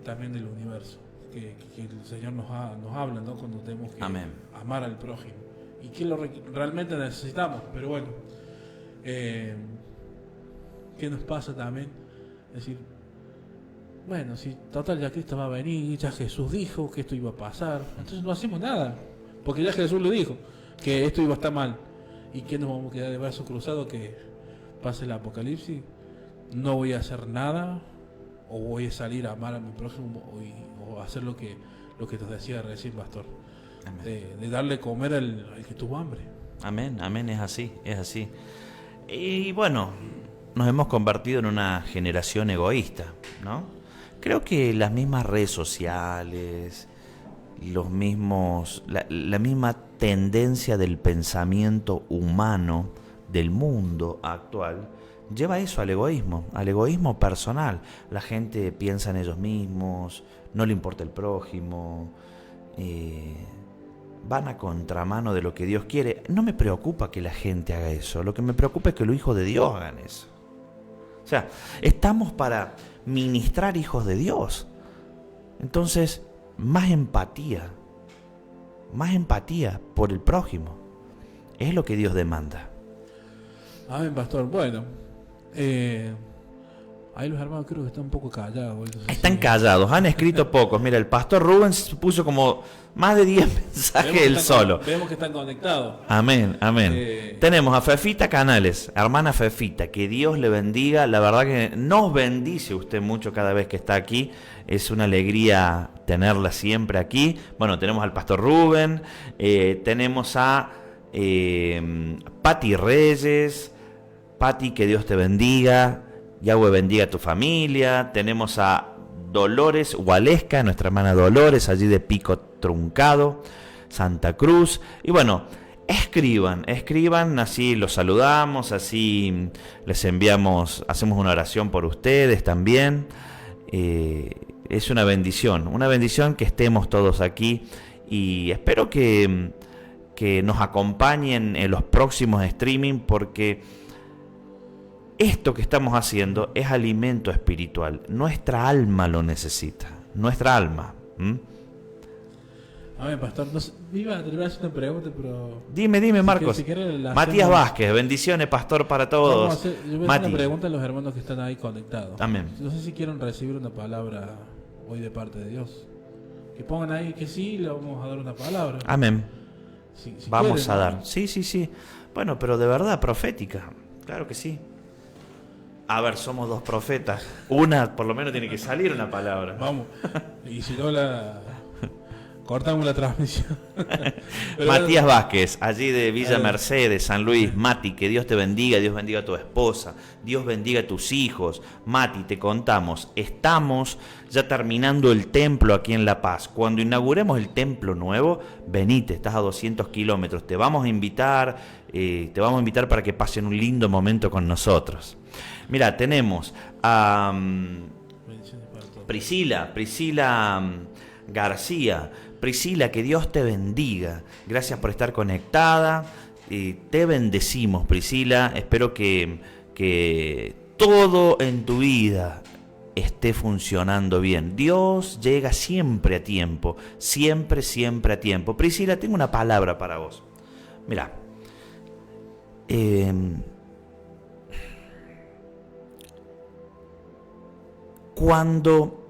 también del universo, que el Señor nos habla, ¿no? Cuando tenemos que Amén. amar al prójimo, y que realmente necesitamos. Pero bueno, ¿qué nos pasa también? Es decir, bueno, si total ya Cristo va a venir, ya Jesús dijo que esto iba a pasar, entonces no hacemos nada, porque ya Jesús lo dijo, que esto iba a estar mal. ¿Y qué nos vamos a quedar de brazos cruzados que pase el apocalipsis? No voy a hacer nada, o voy a salir a amar a mi prójimo, o hacer lo que te decía recién, pastor, de darle comer al que tuvo hambre. Amén, amén, es así. Y bueno, nos hemos convertido en una generación egoísta, ¿no? Creo que las mismas redes sociales, la misma tendencia del pensamiento humano del mundo actual lleva eso al egoísmo personal. La gente piensa en ellos mismos, no le importa el prójimo, van a contramano de lo que Dios quiere. No me preocupa que la gente haga eso, lo que me preocupa es que los hijos de Dios hagan eso. O sea, estamos para ministrar hijos de Dios. Entonces, más empatía por el prójimo. Es lo que Dios demanda. Amén, pastor. Bueno, ahí los hermanos creo que están un poco callados. Están callados, han escrito pocos. Mira, el pastor Rubens puso como más de 10 mensajes él solo. Vemos que están conectados. Amén. Tenemos a Fefita Canales, hermana Fefita, que Dios le bendiga. La verdad que nos bendice usted mucho cada vez que está aquí. Es una alegría tenerla siempre aquí. Bueno, tenemos al pastor Rubén, tenemos a Pati Reyes. Pati, que Dios te bendiga. Yahweh bendiga a tu familia. Tenemos a Dolores Gualesca, nuestra hermana Dolores, allí de Pico Truncado, Santa Cruz. Y bueno, escriban, así los saludamos, así les enviamos, hacemos una oración por ustedes también. Es una bendición que estemos todos aquí, y espero que nos acompañen en los próximos streaming, porque esto que estamos haciendo es alimento espiritual. Nuestra alma lo necesita. Nuestra alma. A ver, pastor, me iba a atrever a hacer una pregunta, pero... Dime, Marcos. Matías Vázquez, bendiciones, pastor, para todos. Yo voy a hacer una pregunta a los hermanos que están ahí conectados. Amén. No sé si quieren recibir una palabra hoy de parte de Dios. Que pongan ahí que sí, le vamos a dar una palabra. Amén. Si vamos quieren, a dar. ¿no? Sí. Bueno, pero de verdad, profética. Claro que sí. A ver, somos dos profetas. Una, por lo menos, tiene que salir una palabra. Vamos. Y si no, Cortamos la transmisión. Pero Matías Vázquez, allí de Villa Mercedes, San Luis. Mati, que Dios te bendiga, Dios bendiga a tu esposa, Dios bendiga a tus hijos. Mati, te contamos, estamos ya terminando el templo aquí en La Paz. Cuando inauguremos el templo nuevo, venite, estás a 200 kilómetros, te vamos a invitar para que pasen un lindo momento con nosotros. Mira, tenemos a Priscila García. Priscila, que Dios te bendiga. Gracias por estar conectada. Te bendecimos, Priscila. Espero que todo en tu vida esté funcionando bien. Dios llega siempre a tiempo. Siempre, siempre a tiempo. Priscila, tengo una palabra para vos. Mira. Cuando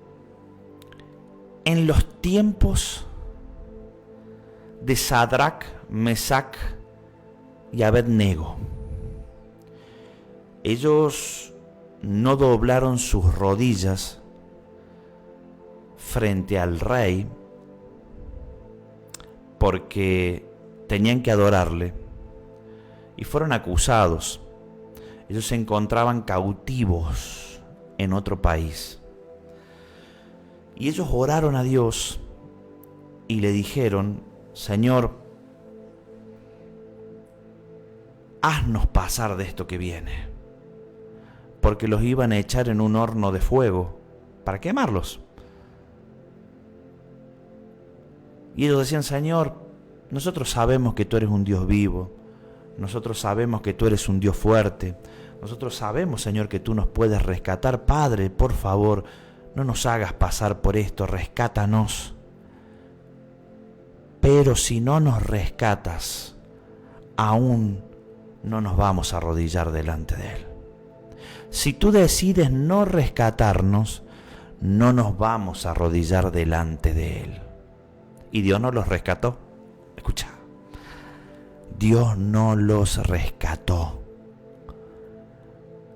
en los tiempos de Sadrac, Mesac y Abednego, ellos no doblaron sus rodillas frente al rey porque tenían que adorarle y fueron acusados. Ellos se encontraban cautivos en otro país y ellos oraron a Dios y le dijeron: Señor, haznos pasar de esto que viene, porque los iban a echar en un horno de fuego para quemarlos. Y ellos decían: Señor, nosotros sabemos que tú eres un Dios vivo, nosotros sabemos que tú eres un Dios fuerte, nosotros sabemos, Señor, que tú nos puedes rescatar. Padre, por favor, no nos hagas pasar por esto, rescátanos. Pero si no nos rescatas, aún no nos vamos a arrodillar delante de Él. Si tú decides no rescatarnos, no nos vamos a arrodillar delante de Él. Y Dios no los rescató. Escucha, Dios no los rescató.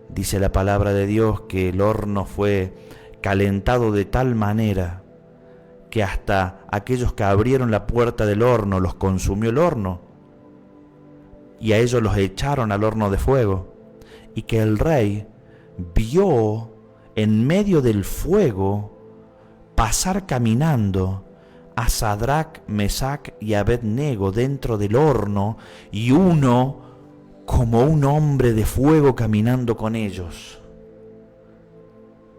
Dice la palabra de Dios que el horno fue calentado de tal manera que hasta aquellos que abrieron la puerta del horno los consumió el horno, y a ellos los echaron al horno de fuego, y que el rey vio en medio del fuego pasar caminando a Sadrac, Mesac y Abednego dentro del horno, y uno como un hombre de fuego caminando con ellos,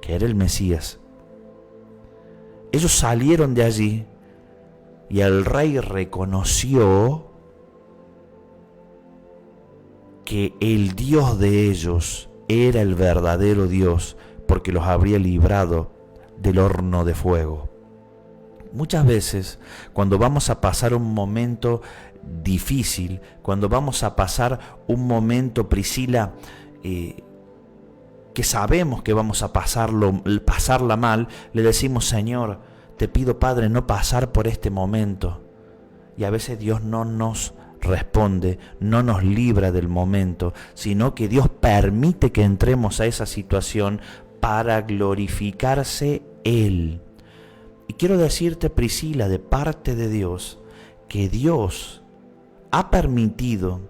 que era el Mesías. Ellos salieron de allí y el rey reconoció que el Dios de ellos era el verdadero Dios, porque los habría librado del horno de fuego. Muchas veces, cuando vamos a pasar un momento difícil, cuando vamos a pasar un momento, Priscila, que sabemos que vamos a pasarla mal, le decimos: Señor, te pido, Padre, no pasar por este momento. Y a veces Dios no nos responde, no nos libra del momento, sino que Dios permite que entremos a esa situación para glorificarse Él. Y quiero decirte, Priscila, de parte de Dios, que Dios ha permitido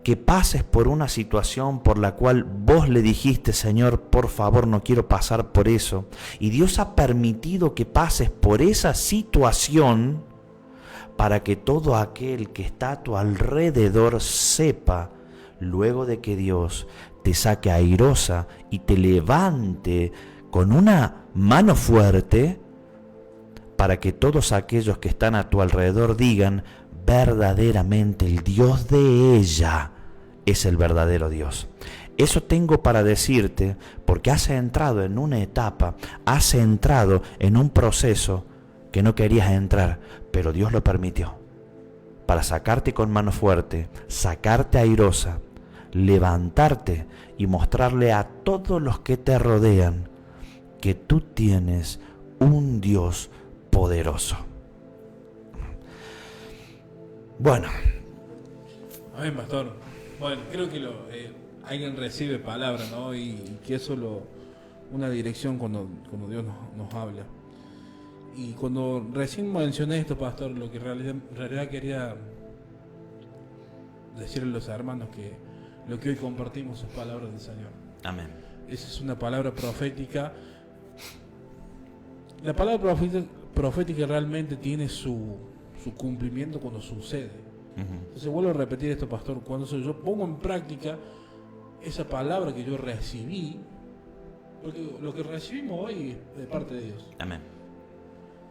que pases por una situación por la cual vos le dijiste: Señor, por favor, no quiero pasar por eso. Y Dios ha permitido que pases por esa situación para que todo aquel que está a tu alrededor sepa, luego de que Dios te saque airosa y te levante con una mano fuerte, para que todos aquellos que están a tu alrededor digan: verdaderamente el Dios de ella es el verdadero Dios. Eso tengo para decirte, porque has entrado en una etapa, has entrado en un proceso que no querías entrar, pero Dios lo permitió, para sacarte con mano fuerte, sacarte airosa, levantarte y mostrarle a todos los que te rodean que tú tienes un Dios poderoso. Bueno. Amén, pastor. Bueno, creo que alguien recibe palabra, ¿no? Y que es solo una dirección cuando Dios nos habla. Y cuando recién mencioné esto, pastor, lo que en realidad quería decirle a los hermanos que lo que hoy compartimos es palabra del Señor. Amén. Esa es una palabra profética. La palabra profética realmente tiene su cumplimiento cuando sucede. Entonces vuelvo a repetir esto, pastor, cuando yo pongo en práctica esa palabra que yo recibí, porque lo que recibimos hoy es de parte de Dios. Amén.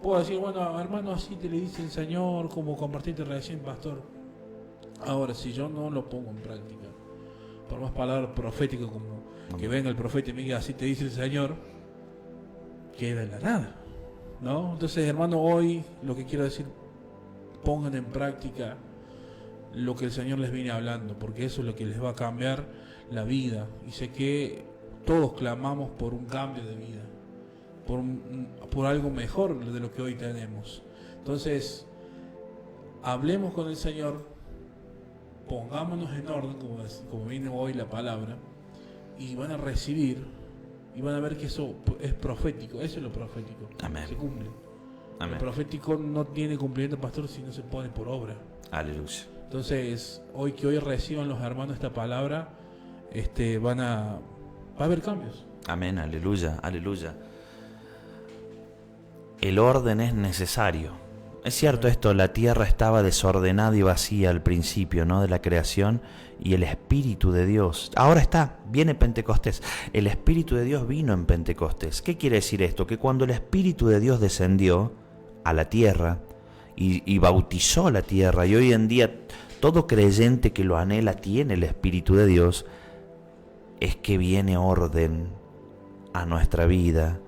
Puedo decir, bueno, hermano, así te le dice el Señor, como compartiste recién, pastor. Ahora, si yo no lo pongo en práctica, por más palabras proféticas como que venga el profeta y me diga, así te dice el Señor, queda en la nada, ¿no? Entonces, hermano, hoy lo que quiero decir, pongan en práctica lo que el Señor les viene hablando, porque eso es lo que les va a cambiar la vida. Y sé que todos clamamos por un cambio de vida, por algo mejor de lo que hoy tenemos. Entonces, hablemos con el Señor, pongámonos en orden, como viene hoy la palabra, y van a recibir, y van a ver que eso es profético. Eso es lo profético. Amén. Se cumple. Amén. El profético no tiene cumplimiento, pastor, si no se pone por obra. Aleluya. Entonces, hoy reciban los hermanos esta palabra, va a haber cambios. Amén, aleluya, aleluya. El orden es necesario. Es cierto esto, la tierra estaba desordenada y vacía al principio, ¿no?, de la creación, y el Espíritu de Dios, ahora viene Pentecostés, el Espíritu de Dios vino en Pentecostés. ¿Qué quiere decir esto? Que cuando el Espíritu de Dios descendió a la tierra y bautizó la tierra, y hoy en día todo creyente que lo anhela tiene el Espíritu de Dios, es que viene orden a nuestra vida,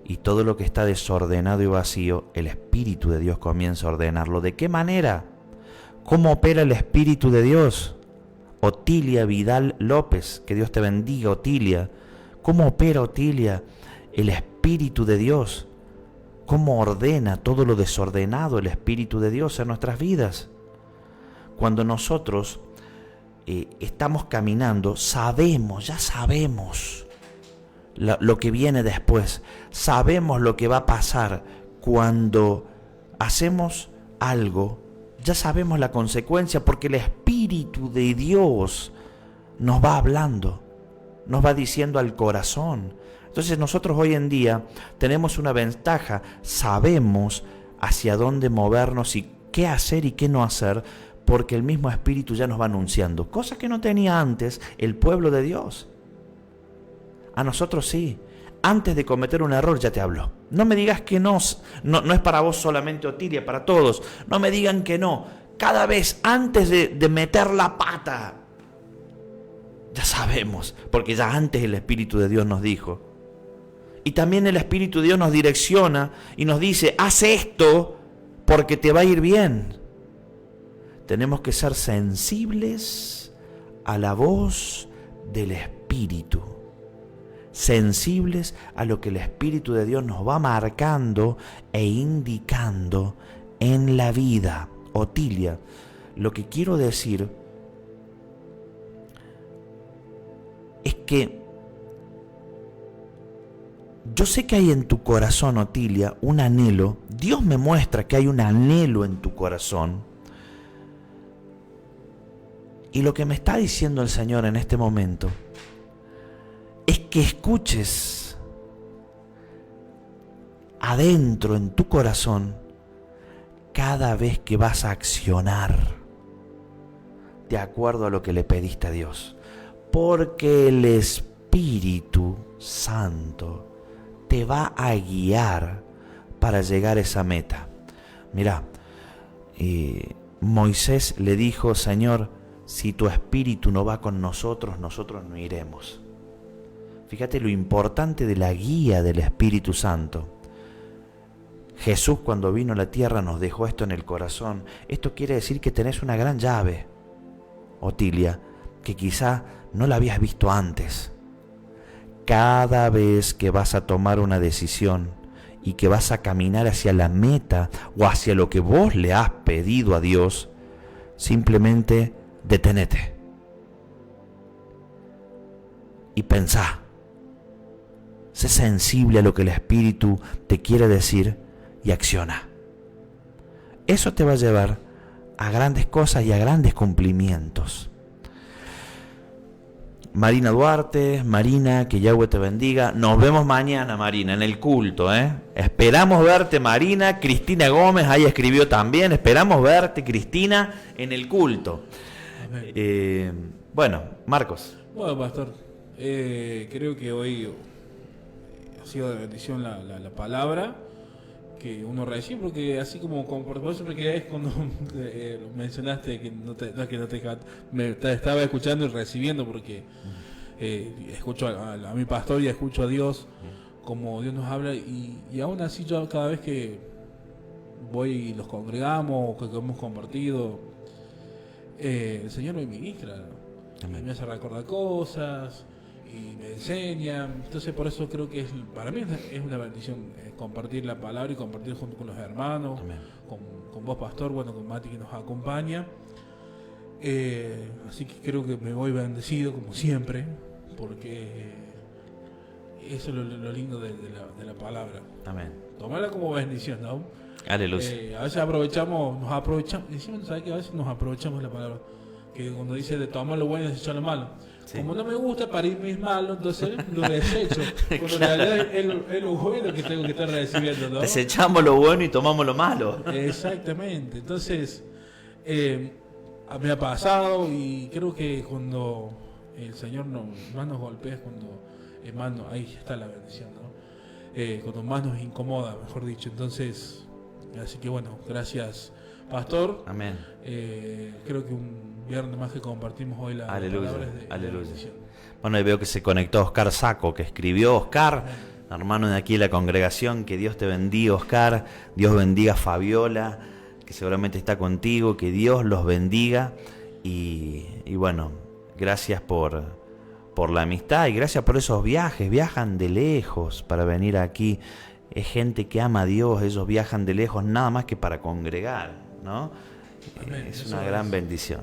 y todo lo que está desordenado y vacío, el Espíritu de Dios comienza a ordenarlo. ¿De qué manera? ¿Cómo opera el Espíritu de Dios? Otilia Vidal López, que Dios te bendiga, Otilia. ¿Cómo opera, Otilia, el Espíritu de Dios? ¿Cómo ordena todo lo desordenado el Espíritu de Dios en nuestras vidas? Cuando nosotros estamos caminando, ya sabemos lo que viene después. Sabemos lo que va a pasar cuando hacemos algo. Ya sabemos la consecuencia, porque el Espíritu de Dios nos va hablando, nos va diciendo al corazón. Entonces nosotros hoy en día tenemos una ventaja, sabemos hacia dónde movernos y qué hacer y qué no hacer, porque el mismo Espíritu ya nos va anunciando, cosas que no tenía antes el pueblo de Dios. A nosotros sí. Antes de cometer un error ya te habló. No me digas que no es para vos solamente, Otilia, para todos. No me digan que no. Cada vez antes de meter la pata, ya sabemos, porque ya antes el Espíritu de Dios nos dijo. Y también el Espíritu de Dios nos direcciona y nos dice, haz esto porque te va a ir bien. Tenemos que ser sensibles a la voz del Espíritu. Sensibles a lo que el Espíritu de Dios nos va marcando e indicando en la vida. Otilia, lo que quiero decir es que yo sé que hay en tu corazón, Otilia, un anhelo. Dios me muestra que hay un anhelo en tu corazón. Y lo que me está diciendo el Señor en este momento es que escuches adentro en tu corazón cada vez que vas a accionar de acuerdo a lo que le pediste a Dios. Porque el Espíritu Santo te va a guiar para llegar a esa meta. Mirá, Moisés le dijo, Señor, si tu Espíritu no va con nosotros, nosotros no iremos. Fíjate lo importante de la guía del Espíritu Santo. Jesús, cuando vino a la tierra, nos dejó esto en el corazón. Esto quiere decir que tenés una gran llave, Otilia, que quizá no la habías visto antes. Cada vez que vas a tomar una decisión y que vas a caminar hacia la meta o hacia lo que vos le has pedido a Dios, simplemente detenete y pensá. Sé sensible a lo que el Espíritu te quiere decir y acciona. Eso te va a llevar a grandes cosas y a grandes cumplimientos. Marina Duarte, Marina, que Yahweh te bendiga. Nos vemos mañana, Marina, en el culto, Esperamos verte, Marina. Cristina Gómez, ahí escribió también. Esperamos verte, Cristina, en el culto. Bueno, Marcos. Bueno, pastor, creo que hoy ha sido de bendición la palabra que uno recibe, porque así como por eso me quedé cuando mencionaste que me estaba escuchando y recibiendo, porque escucho a mi pastor y escucho a Dios como Dios nos habla, y aún así yo cada vez que voy y los congregamos, que hemos compartido, el Señor me ministra, me hace recordar cosas y me enseña. Entonces por eso creo que para mí es una bendición compartir la palabra y compartir junto con los hermanos, con vos, pastor, bueno, con Mati que nos acompaña. Así que creo que me voy bendecido como siempre, porque eso es lo lindo de la palabra. Amén. Tomarla como bendición, ¿no? Aleluya. A veces nos aprovechamos, decimos, ¿sabes qué? A veces nos aprovechamos la palabra, que cuando dice de tomar lo bueno y desechar lo malo. Sí. Como no me gusta, para irme es malo, entonces lo desecho. Cuando en realidad es lo bueno que tengo que estar recibiendo, ¿no? Desechamos lo bueno y tomamos lo malo. Exactamente. Entonces, me ha pasado, y creo que cuando el Señor más nos golpea es cuando ahí está la bendición, ¿no? Cuando más nos incomoda, mejor dicho. Entonces, así que bueno, gracias, pastor. Amén. Creo que un viernes más que compartimos hoy la aleluya, palabra aleluya. Bueno, ahí veo que se conectó Oscar Saco, que escribió. Oscar, hermano de aquí de la congregación, que Dios te bendiga, Oscar. Dios bendiga a Fabiola, que seguramente está contigo. Que Dios los bendiga. Y bueno, gracias por la amistad y gracias por esos viajes. Viajan de lejos para venir aquí. Es gente que ama a Dios. Ellos viajan de lejos nada más que para congregar, ¿no? Amén. Es una gran bendición.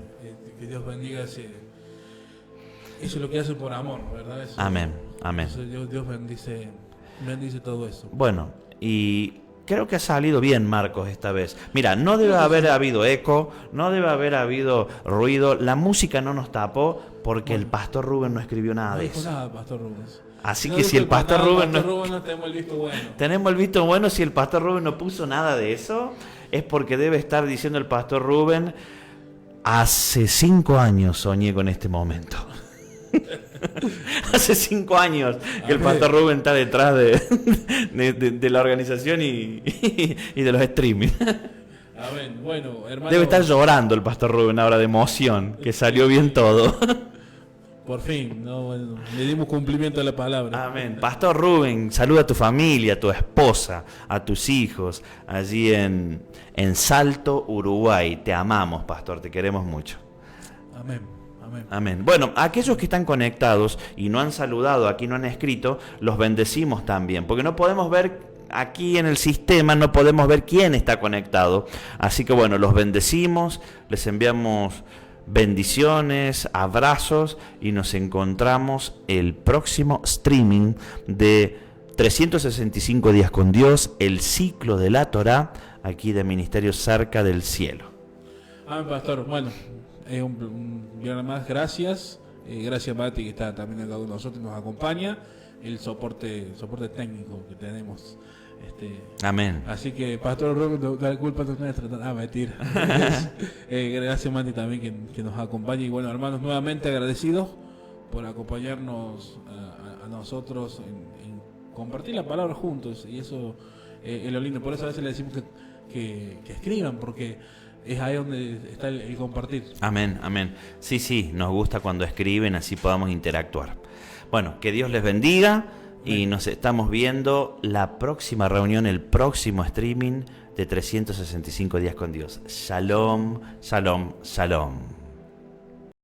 Que Dios bendiga eso es lo que hace por amor, ¿verdad? Amén, amén. Dios bendice todo eso. Bueno, y creo que ha salido bien, Marcos, esta vez. Mira, no debe haber habido eco, no debe haber habido ruido. La música no nos tapó porque el pastor Rubén no escribió nada de eso. No dijo nada, pastor Rubén. Así que si el pastor Rubén no tenemos el visto bueno. Tenemos el visto bueno. Si el pastor Rubén no puso nada de eso, es porque debe estar diciendo el pastor Rubén: hace 5 años soñé con este momento. Hace 5 años que el pastor Rubén está detrás de la organización y de los streaming. Amén. Bueno, hermano, debe estar llorando el pastor Rubén ahora de emoción, que salió bien todo. Por fin, ¿no? Bueno, le dimos cumplimiento a la palabra. Amén. Pastor Rubén, saluda a tu familia, a tu esposa, a tus hijos, allí en Salto, Uruguay. Te amamos, pastor, te queremos mucho. Amén. Amén. Amén. Bueno, aquellos que están conectados y no han saludado, aquí no han escrito, los bendecimos también, porque no podemos ver aquí en el sistema, no podemos ver quién está conectado. Así que bueno, los bendecimos, les enviamos bendiciones, abrazos y nos encontramos el próximo streaming de 365 días con Dios, el ciclo de la Torá, aquí de Ministerio Cerca del Cielo. Amén, pastor. Bueno, un viernes más, gracias. Gracias, Mati, que está también acá con nosotros, nos acompaña. El soporte técnico que tenemos. Amén. Así que, pastor Rubén, la culpa no es nuestra. Mentira. Gracias, Mati, también que nos acompaña. Y bueno, hermanos, nuevamente agradecidos por acompañarnos a nosotros en compartir la palabra juntos. Y eso es lo lindo. Por eso a veces le decimos que escriban, porque es ahí donde está el compartir. Amén, amén. Sí, nos gusta cuando escriben, así podamos interactuar. Bueno, que Dios les bendiga y nos estamos viendo la próxima reunión, el próximo streaming de 365 días con Dios. Shalom, shalom, shalom.